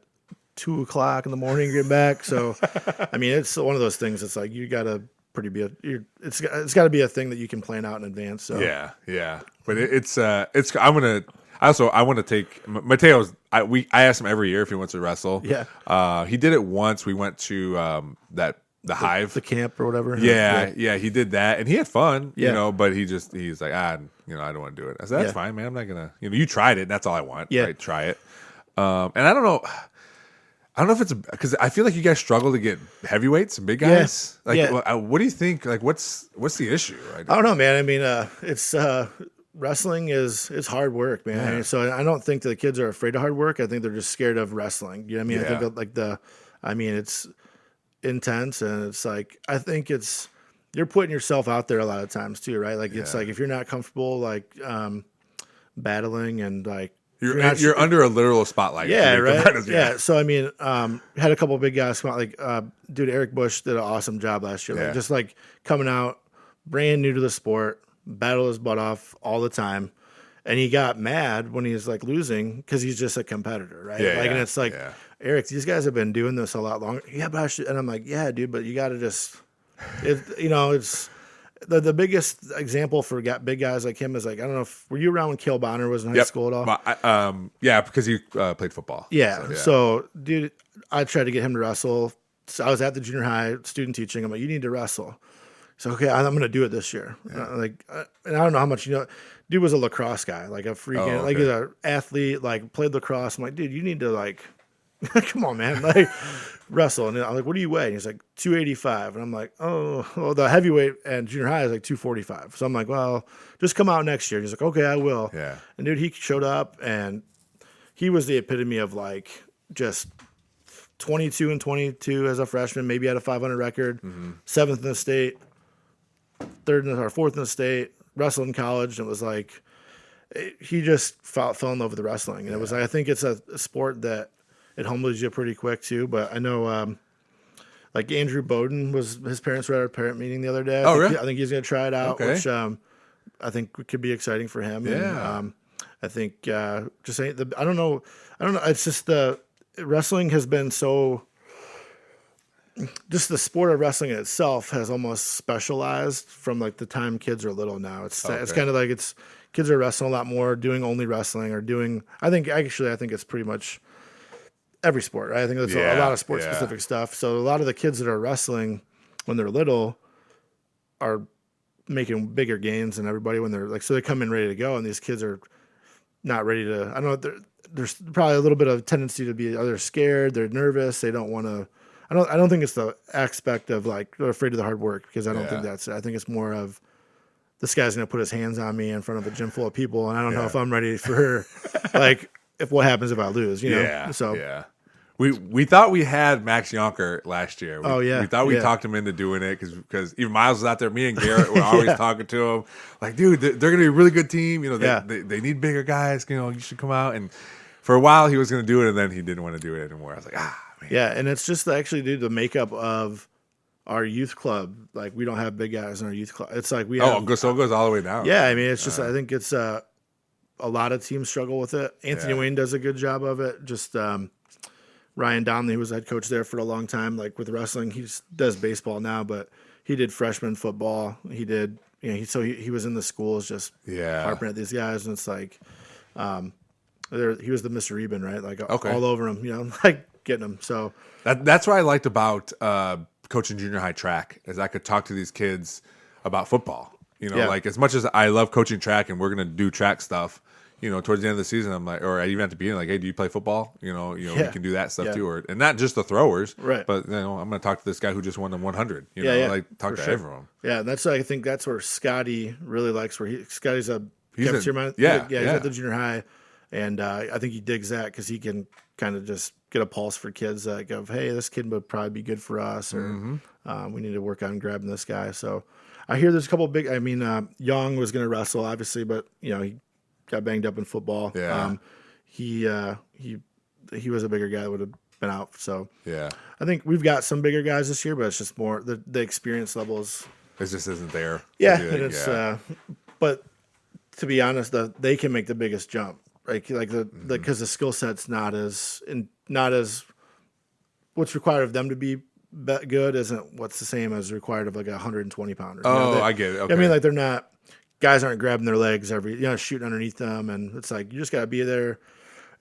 2:00 in the morning to get back. So I mean it's one of those things. It's like you gotta it's got to be a thing that you can plan out in advance. So yeah. But I want to take Mateo's. I ask him every year if he wants to wrestle. Yeah. He did it once. We went to the Hive, the camp or whatever. Yeah. He did that, and he had fun. Yeah. You know, but he's like, I don't want to do it. I said, that's fine, man. I'm not gonna. You tried it. And that's all I want. Yeah. Right? Try it. And I don't know. I don't know if it's because I feel like you guys struggle to get heavyweights and big guys. What do you think? Like, what's the issue? I don't know, man. I mean, it's wrestling is hard work, man. Yeah. So I don't think the kids are afraid of hard work. I think they're just scared of wrestling. You know what I mean? Yeah. I think it's intense, and it's like I think you're putting yourself out there a lot of times too, right? Like it's like if you're not comfortable like battling and like. You're under a literal spotlight. Yeah, right. Yeah. So I mean, had a couple of big guys come out. Like, dude, Eric Bush did an awesome job last year. Like, just like coming out, brand new to the sport, battle his butt off all the time, and he got mad when he was like losing because he's just a competitor, right? And it's like, Eric, these guys have been doing this a lot longer. Yeah, but I should. And I'm like, yeah, dude, but you got to just, it's. The biggest example for big guys like him is like, I don't know were you around when Cale Bonner was in high school at all? Yeah, because he played football. Yeah. So, dude, I tried to get him to wrestle. So I was at the junior high student teaching. I'm like, you need to wrestle. So, okay, I'm going to do it this year. And I don't know how much dude was a lacrosse guy, like a freaking, like he's an athlete, like played lacrosse. I'm like, dude, you need to like, come on, man, like wrestle. And I'm like, what do you weigh? And he's like 285. And I'm like, oh, well, the heavyweight and junior high is like 245. So I'm like, well, just come out next year. And he's like, okay, I will. Yeah. And dude, he showed up and he was the epitome of like just 22 and 22 as a freshman, maybe had a 500 record, seventh in the state, fourth in the state, wrestled in college. And it was like, he just fell in love with the wrestling. And it was, I think it's a sport that, it humbles you pretty quick too, but I know like Andrew Bowden his parents were at our parent meeting the other day. Really? I think he's going to try it out, which I think could be exciting for him. Yeah. And, I think just saying I don't know. It's just the wrestling has been so. Just the sport of wrestling itself has almost specialized from like the time kids are little now. It's kind of like kids are wrestling a lot more, doing only wrestling or doing. I think it's pretty much. Every sport, right? I think there's a lot of sport specific stuff. So a lot of the kids that are wrestling when they're little are making bigger gains than everybody when they're like, so they come in ready to go, and these kids are not ready to. I don't know. There's probably a little bit of tendency to be either scared, they're nervous, they don't want to. I don't think it's the aspect of like they're afraid of the hard work because I don't think that's it. I think it's more of this guy's going to put his hands on me in front of a gym full of people, and I don't know if I'm ready for like. If what happens if I lose, you know? So we thought we had Max Yonker last year. We thought we talked him into doing it because even Miles was out there. Me and Garrett were always talking to him, like, dude, they're going to be a really good team. You know, they need bigger guys. You know, you should come out. And for a while he was going to do it, and then he didn't want to do it anymore. I was like, man. Yeah, and it's just actually, dude, the makeup of our youth club. Like, we don't have big guys in our youth club. It's like we have. So it goes all the way down. Yeah, I mean, it's just I think it's a lot of teams struggle with it. Anthony Wayne does a good job of it. Just Ryan Donnelly, who was head coach there for a long time, like with wrestling, he does baseball now, but he did freshman football. He did, he was in the schools just harping at these guys, and it's like, he was the Mr. Eben, right? Like all over him, like getting him. So that's what I liked about coaching junior high track is I could talk to these kids about football. Like as much as I love coaching track and we're going to do track stuff, towards the end of the season, I'm like, or even at the beginning, like, hey, do you play football? We can do that stuff too, and not just the throwers, right? But I'm going to talk to this guy who just won the 100. Like talk to everyone. Yeah, and I think that's where Scotty really likes. Scotty's he's at the junior high, and I think he digs that because he can kind of just get a pulse for kids like of, hey, this kid would probably be good for us, or we need to work on grabbing this guy. So I hear there's a couple of big. I mean, Young was going to wrestle obviously, but he got banged up in football. Yeah. He was a bigger guy that would have been out. So I think we've got some bigger guys this year, but it's just more the experience levels. It just isn't there. Yeah, and it's but to be honest, they can make the biggest jump, right? Like because the skill set's not as what's required of them to be good isn't what's the same as required of like a 120 pounder. I get it. Okay. I mean, like they're not, guys aren't grabbing their legs shooting underneath them. And it's like, you just got to be there.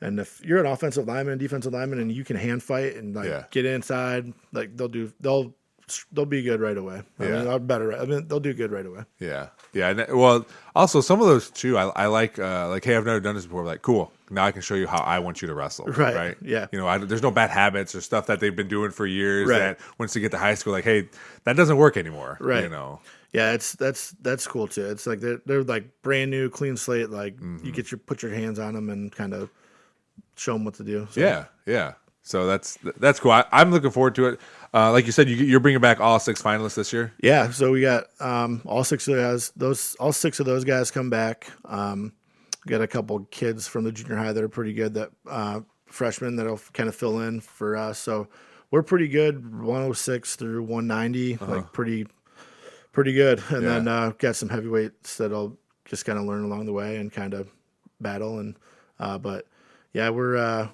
And if you're an offensive lineman, defensive lineman, and you can hand fight and get inside, like they'll be good right away. I mean, they'll do good right away. Yeah. And, well, also some of those too, I like, hey, I've never done this before. Like, cool. Now I can show you how I want you to wrestle. Right. Yeah. There's no bad habits or stuff that they've been doing for years. Right. That once they get to high school, like, hey, that doesn't work anymore. Right. Yeah, that's cool too. It's like they're like brand new, clean slate. Like you put your hands on them and kind of show them what to do. So. Yeah. So that's cool. I'm looking forward to it. Like you said, you're bringing back all 6 finalists this year. Yeah. So we got all 6 of those. All 6 of those guys come back. We got a couple kids from the junior high that are pretty good. That freshmen that'll kind of fill in for us. So we're pretty good. 106 through 190, like pretty good. And then got some heavyweights that'll just kind of learn along the way and kind of battle. And but yeah, we're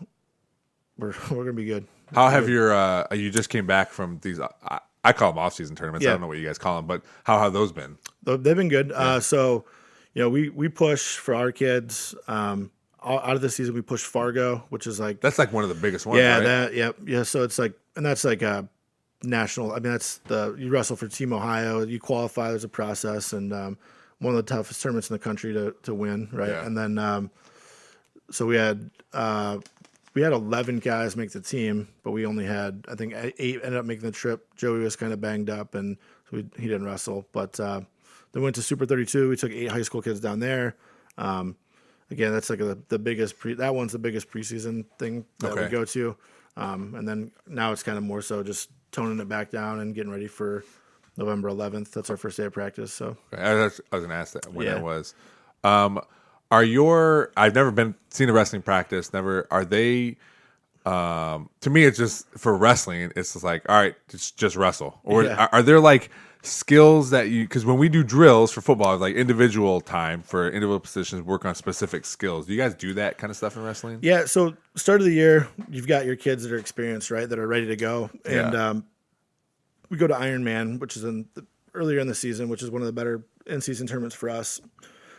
gonna be good. How have you just came back from these? I call them off-season tournaments. I don't know what you guys call them, but how have those been? They've been good. So, we push for our kids. Out of the season, we push Fargo, which is like that's like one of the biggest ones. Yeah, right? So it's like, and that's like a national. I mean, that's you wrestle for Team Ohio. You qualify. There's a process, and one of the toughest tournaments in the country to win, right? Yeah. And then so we had 11 guys make the team, but we only had, I think, 8 ended up making the trip. Joey was kind of banged up, and so he didn't wrestle. But then went to Super 32. We took 8 high school kids down there. Again, that's like the biggest that one's the biggest preseason thing that we go to. And then now it's kind of more so just toning it back down and getting ready for November 11th. That's our first day of practice. So I was going to ask that when that was. I've never seen a wrestling practice. Never. Are they? To me, it's just for wrestling. It's just like, all right, just wrestle. Or are there like skills that because when we do drills for football, like individual time for individual positions, work on specific skills. Do you guys do that kind of stuff in wrestling? Yeah. So start of the year, you've got your kids that are experienced, right? That are ready to go. And we go to Ironman, which is earlier in the season, which is one of the better in-season tournaments for us.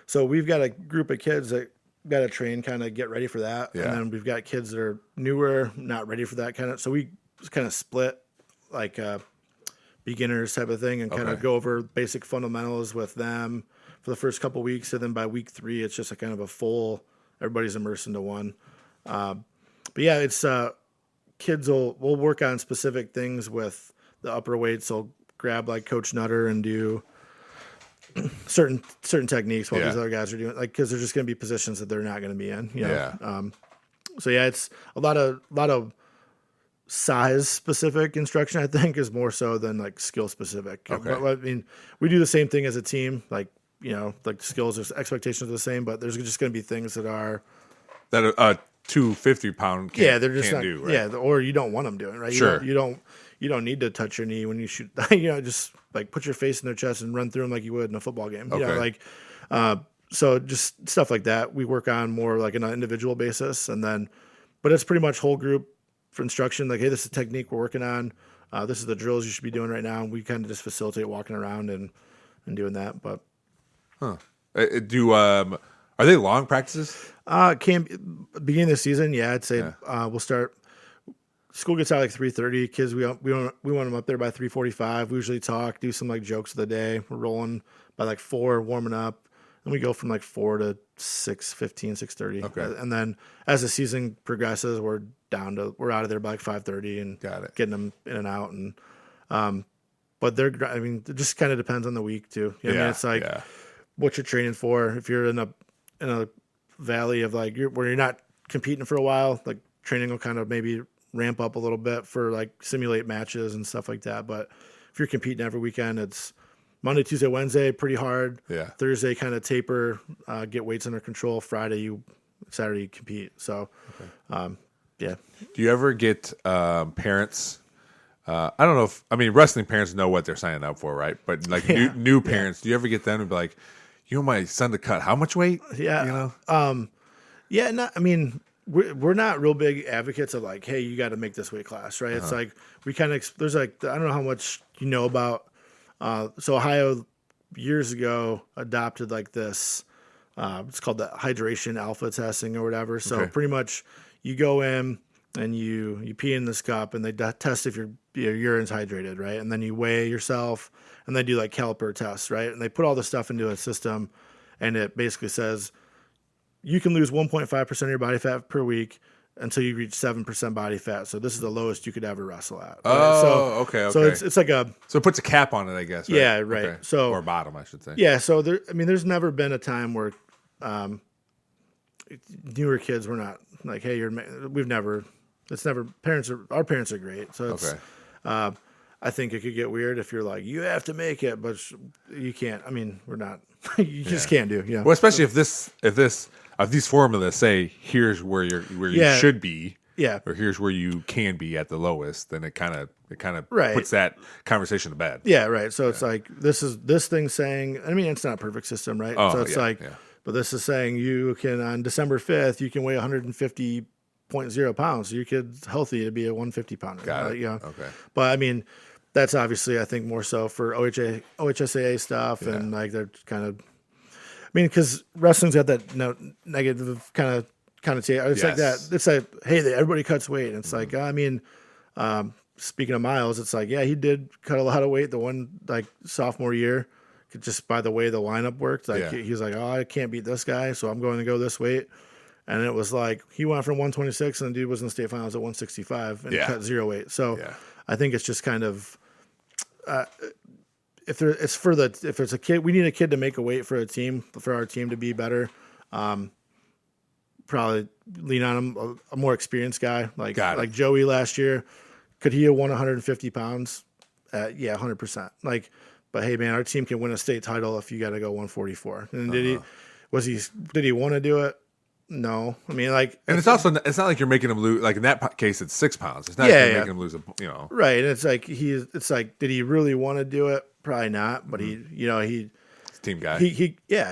So we've got a group of kids that got to train, kind of get ready for that. Yeah. And then we've got kids that are newer, not ready for that kind of. So we just kind of split like beginners type of thing and kind of go over basic fundamentals with them for the first couple of weeks. And then by week 3, it's just a kind of a full, everybody's immersed into one. But yeah, it's kids will work on specific things with the upper weights. They'll grab like Coach Nutter and do certain techniques while these other guys are doing, like, because there's just going to be positions that they're not going to be in. So yeah, it's a lot of size specific instruction. I think is more so than like skill specific. Okay. But, I mean, we do the same thing as a team. Like like skills, there's expectations are the same, but there's just going to be things that are that a 250-pound they're just can't not, do, right? or you don't want them doing, right? Sure. You don't need to touch your knee when you shoot. Just like put your face in their chest and run through them like you would in a football game. Okay. So just stuff like that. We work on more like on an individual basis, but it's pretty much whole group for instruction. Like, hey, this is the technique we're working on. This is the drills you should be doing right now. And we kind of just facilitate walking around and doing that. But are they long practices? Beginning of the season, I'd say we'll start. School gets out like 3:30. Kids, we want them up there by 3:45. We usually talk, do some like jokes of the day. We're rolling by like 4, warming up, and we go from like 4 to 6:15, 6:30. Okay. And then as the season progresses, we're out of there by like 5:30 and getting them in and out. And but it just kind of depends on the week too. I mean, it's like what you're training for. If you're in a valley of like where you're not competing for a while, like training will kind of maybe ramp up a little bit for like simulate matches and stuff like that. But if you're competing every weekend, it's Monday, Tuesday, Wednesday, pretty hard. Yeah. Thursday kind of taper, get weights under control. Saturday you compete. So, yeah. Do you ever get parents? I don't know wrestling parents know what they're signing up for, right? But like new parents, do you ever get them to be like, you want my son to cut how much weight? Yeah. we're not real big advocates of like, hey, you got to make this weight class, right? It's like we kind of there's like I don't know how much you know about. So Ohio years ago adopted like this. It's called the hydration alpha testing or whatever. So pretty much you go in and you pee in this cup and they test if your urine's hydrated, right? And then you weigh yourself and they do like caliper tests, right? And they put all this stuff into a system and it basically says you can lose 1.5% of your body fat per week until you reach 7% body fat. So this is the lowest you could ever wrestle at. Right? Oh, okay. So it's like a... So it puts a cap on it, I guess, right? Yeah, right. Okay. So, or bottom, I should say. Yeah, so there's never been a time where newer kids were not like, hey, our parents are great. So it's... I think it could get weird if you're like, you have to make it, but you can't. I mean, we're not. You just can't do. Well, especially if these formulas say here's where you should be, or here's where you can be at the lowest, then it kind of puts that conversation to bed. Yeah, right. So it's like this thing saying. I mean, it's not a perfect system, right? Oh, so it's but this is saying you can on December 5th you can weigh 150.0 pounds. So your kid's healthy to be a 150 pounder. Got it. Yeah. Okay. But I mean, that's obviously I think more so for OHSAA stuff and like they're kind of. I mean, because wrestling's got that negative kind of connotation. It's like that. It's like, hey, everybody cuts weight. And it's like, I mean, speaking of Miles, it's like, yeah, he did cut a lot of weight the one like sophomore year, just by the way the lineup worked. Like he's like, oh, I can't beat this guy, so I'm going to go this weight. And it was like he went from 126, and the dude was in the state finals at 165 and cut 0 weight. So I think it's just kind of. If it's a kid, we need a kid to make a weight for our team to be better. Probably lean on him, a more experienced guy like Joey last year. Could he have won 150 pounds? Yeah, 100%. But hey, man, our team can win a state title if you got to go 144. And did he want to do it? No, I mean, and it's also it's not like you're making him lose. Like in that case, it's 6 pounds. It's not like you're making him lose. Right. And it's like did he really want to do it? Probably not. But he's a team guy. And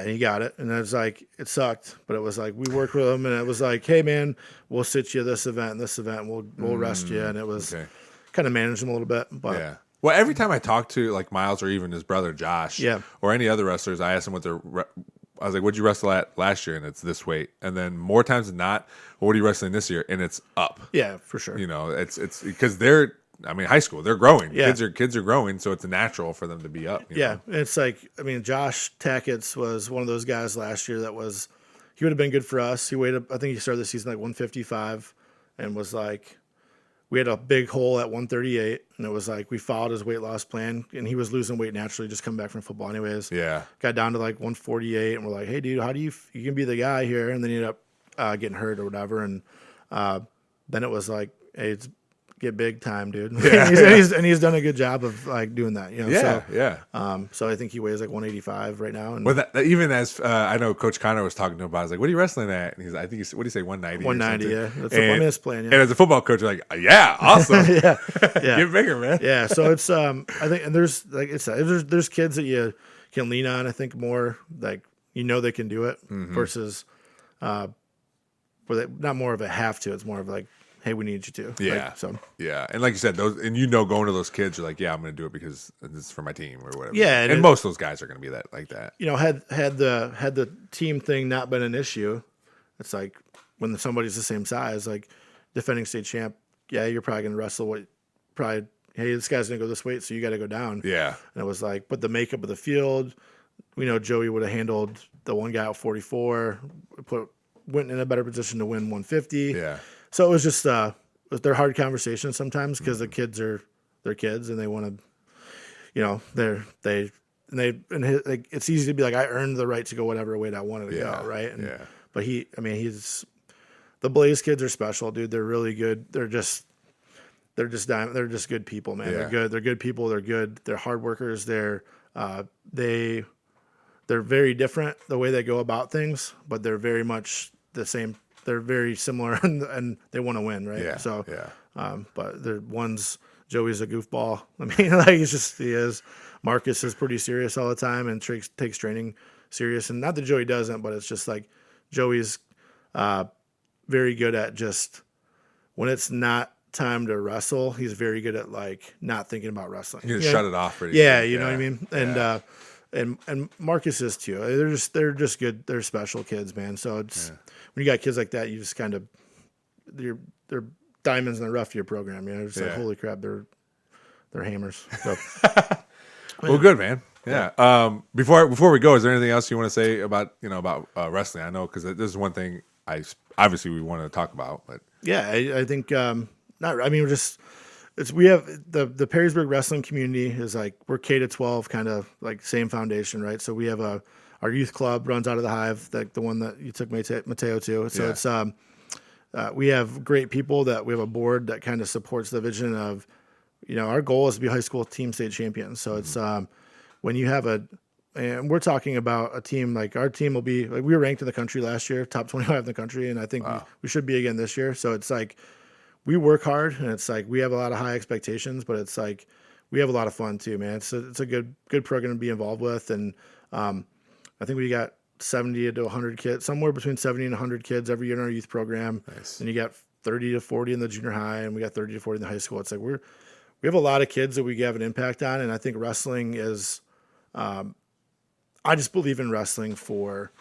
he got it. And it was like it sucked, but it was like we worked with him, and it was like, hey, man, we'll sit you this event, we'll rest you, and it was kind of manage him a little bit. But well, every time I talk to like Miles or even his brother Josh, or any other wrestlers, I ask them what I was like, what'd you wrestle at last year? And it's this weight. And then more times than not, well, what are you wrestling this year? And it's up. Yeah, for sure. It's because high school, they're growing. Yeah. Kids are growing, so it's natural for them to be up. And it's like, Josh Tackett's was one of those guys last year he would have been good for us. He weighed up, I think he started the season like 155 and was like, we had a big hole at 138, and it was like we followed his weight loss plan, and he was losing weight naturally, just coming back from football anyways. Yeah. Got down to like 148, and we're like, hey, dude, how do you can be the guy here? And then he ended up getting hurt or whatever, and then it was like, hey, it's get big time, dude. Yeah. and he's done a good job of like doing that. So I think he weighs like 185 right now. And that even as I know Coach Connor was talking to him about, I was like, what are you wrestling at? And what do you say, 190? 190, yeah. That's playing. And as a football coach, you're like, yeah, awesome. Get bigger, man. Yeah. So it's I think, and there's like it's there's kids that you can lean on. I think more like they can do it versus where they not more of a have to. It's more of like, hey, we need you to. Yeah. And like you said, going to those kids, you're like, yeah, I'm going to do it because this is for my team or whatever. Yeah. And most of those guys are going to be like that. Had the team thing not been an issue, it's like when somebody's the same size, like defending state champ, yeah, you're probably going to wrestle hey, this guy's going to go this weight, so you got to go down. Yeah. And it was like, but the makeup of the field, Joey would have handled the one guy at 44, went in a better position to win 150. Yeah. So it was just they're hard conversations sometimes because the kids they're kids and they want to, it's easy to be like, I earned the right to go whatever weight I wanted to go, right? But he's the Blaze kids are special, dude. They're really good. They're just good people, man. Yeah. They're good people. They're good. They're hard workers. They're very different the way they go about things, but they're very much the same. They're very similar and they want to win, right? Yeah. So, but Joey's a goofball. I mean, he is. Marcus is pretty serious all the time and takes training serious. And not that Joey doesn't, but it's just like Joey's very good at just when it's not time to wrestle, he's very good at like not thinking about wrestling. You just shut it off pretty Yeah, good. you know what I mean? And Marcus is too. They're just good. They're special kids, man. So it's when you got kids like that, you just kind of they're diamonds in the rough to your program. You know, it's like holy crap, they're hammers. So, well, good, man. Yeah. Before we go, is there anything else you want to say about wrestling? I know because this is one thing obviously we want to talk about, but yeah, I think not. I mean, we have the Perrysburg wrestling community is like we're K to 12 kind of like same foundation, right? So we have our youth club runs out of the Hive, like the one that you took Mateo to. So it's we have great people that we have a board that kind of supports the vision of, our goal is to be high school team state champions. So it's when you have and we're talking about a team, like our team will be, like we were ranked in the country last year, top 25 in the country. And I think we should be again this year. So it's like, we work hard and it's like, we have a lot of high expectations, but it's like, we have a lot of fun too, man. It's a good program to be involved with. And I think we got 70 to 100 kids, somewhere between 70 and 100 kids every year in our youth program. Nice. And you got 30 to 40 in the junior high and we got 30 to 40 in the high school. It's like, we have a lot of kids that we have an impact on. And I think wrestling is, I just believe in wrestling for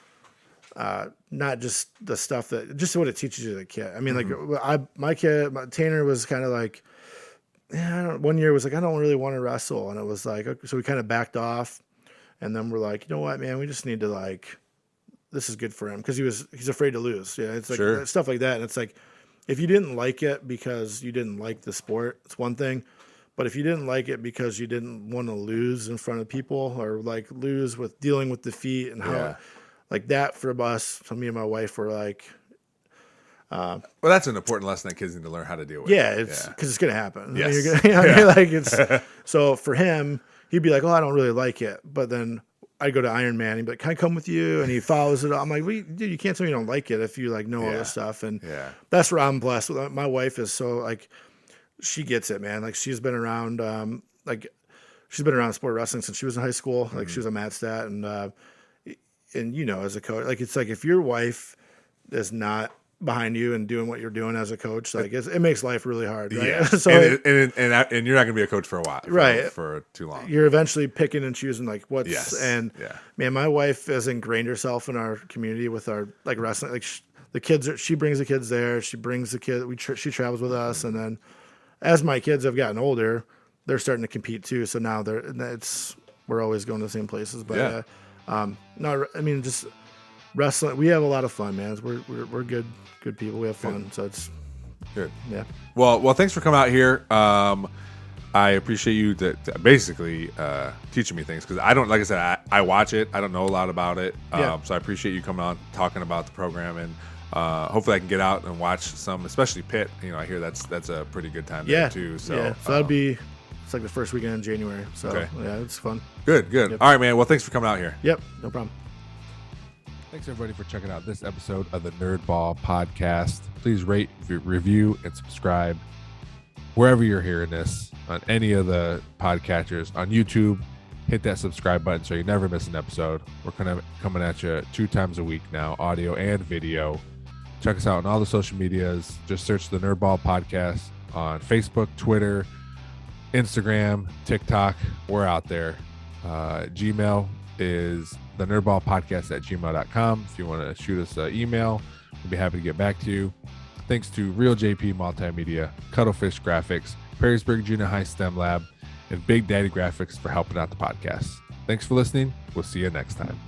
not just the stuff that, just what it teaches you as a kid. I mean, my kid, Tanner was kind of like, one year was like, I don't really want to wrestle. And it was like, okay, so we kind of backed off. And then we're like, you know what, man, we just need to like, this is good for him. Cause he's afraid to lose. Yeah. It's like stuff like that. And it's like, if you didn't like it because you didn't like the sport, it's one thing. But if you didn't like it because you didn't want to lose in front of people or like lose with dealing with defeat and how like that for us, so me and my wife were like, well, that's an important lesson that kids need to learn how to deal with. Yeah, it's because it's going to happen. Yes. So for him, he'd be like, oh, I don't really like it. But then I'd go to Iron Man. He'd be like, can I come with you? And he follows it up. I'm like, dude, you can't tell me you don't like it if you like know all this stuff. And that's where I'm blessed. My wife is so like, she gets it, man. Like she's been around, sport wrestling since she was in high school. Like she was a mat stat and as a coach, like it's like if your wife is not behind you and doing what you're doing as a coach, like it makes life really hard, right? Yeah. So and you're not going to be a coach for a while, right? For too long. You're eventually picking and choosing like what's man. My wife has ingrained herself in our community with our like wrestling. Like the kids, she brings the kids there. She brings the kids. She travels with us, and then as my kids have gotten older, they're starting to compete too. So now we're always going to the same places. But no, I mean just wrestling. We have a lot of fun, man. We're good people. We have fun, so it's good. Yeah. Well, thanks for coming out here. I appreciate you basically teaching me things because I don't, like I said, I watch it. I don't know a lot about it. So I appreciate you coming on talking about the program and. Hopefully I can get out and watch some, especially Pitt. I hear that's a pretty good time there too. So that'd be it's like the first weekend in January. So it's fun. Good. Yep. All right, man. Well, thanks for coming out here. Yep, no problem. Thanks everybody for checking out this episode of the Nerd Ball Podcast. Please rate, review, and subscribe wherever you're hearing this on any of the podcatchers on YouTube. Hit that subscribe button so you never miss an episode. We're kind of coming at you 2 times a week now, audio and video. Check us out on all the social medias. Just search the Nerdball Podcast on Facebook, Twitter, Instagram, TikTok. We're out there. Gmail is the nerdballpodcast@gmail.com. If you want to shoot us an email, we'll be happy to get back to you. Thanks to Real JP Multimedia, Cuttlefish Graphics, Perrysburg Junior High STEM Lab, and Big Daddy Graphics for helping out the podcast. Thanks for listening. We'll see you next time.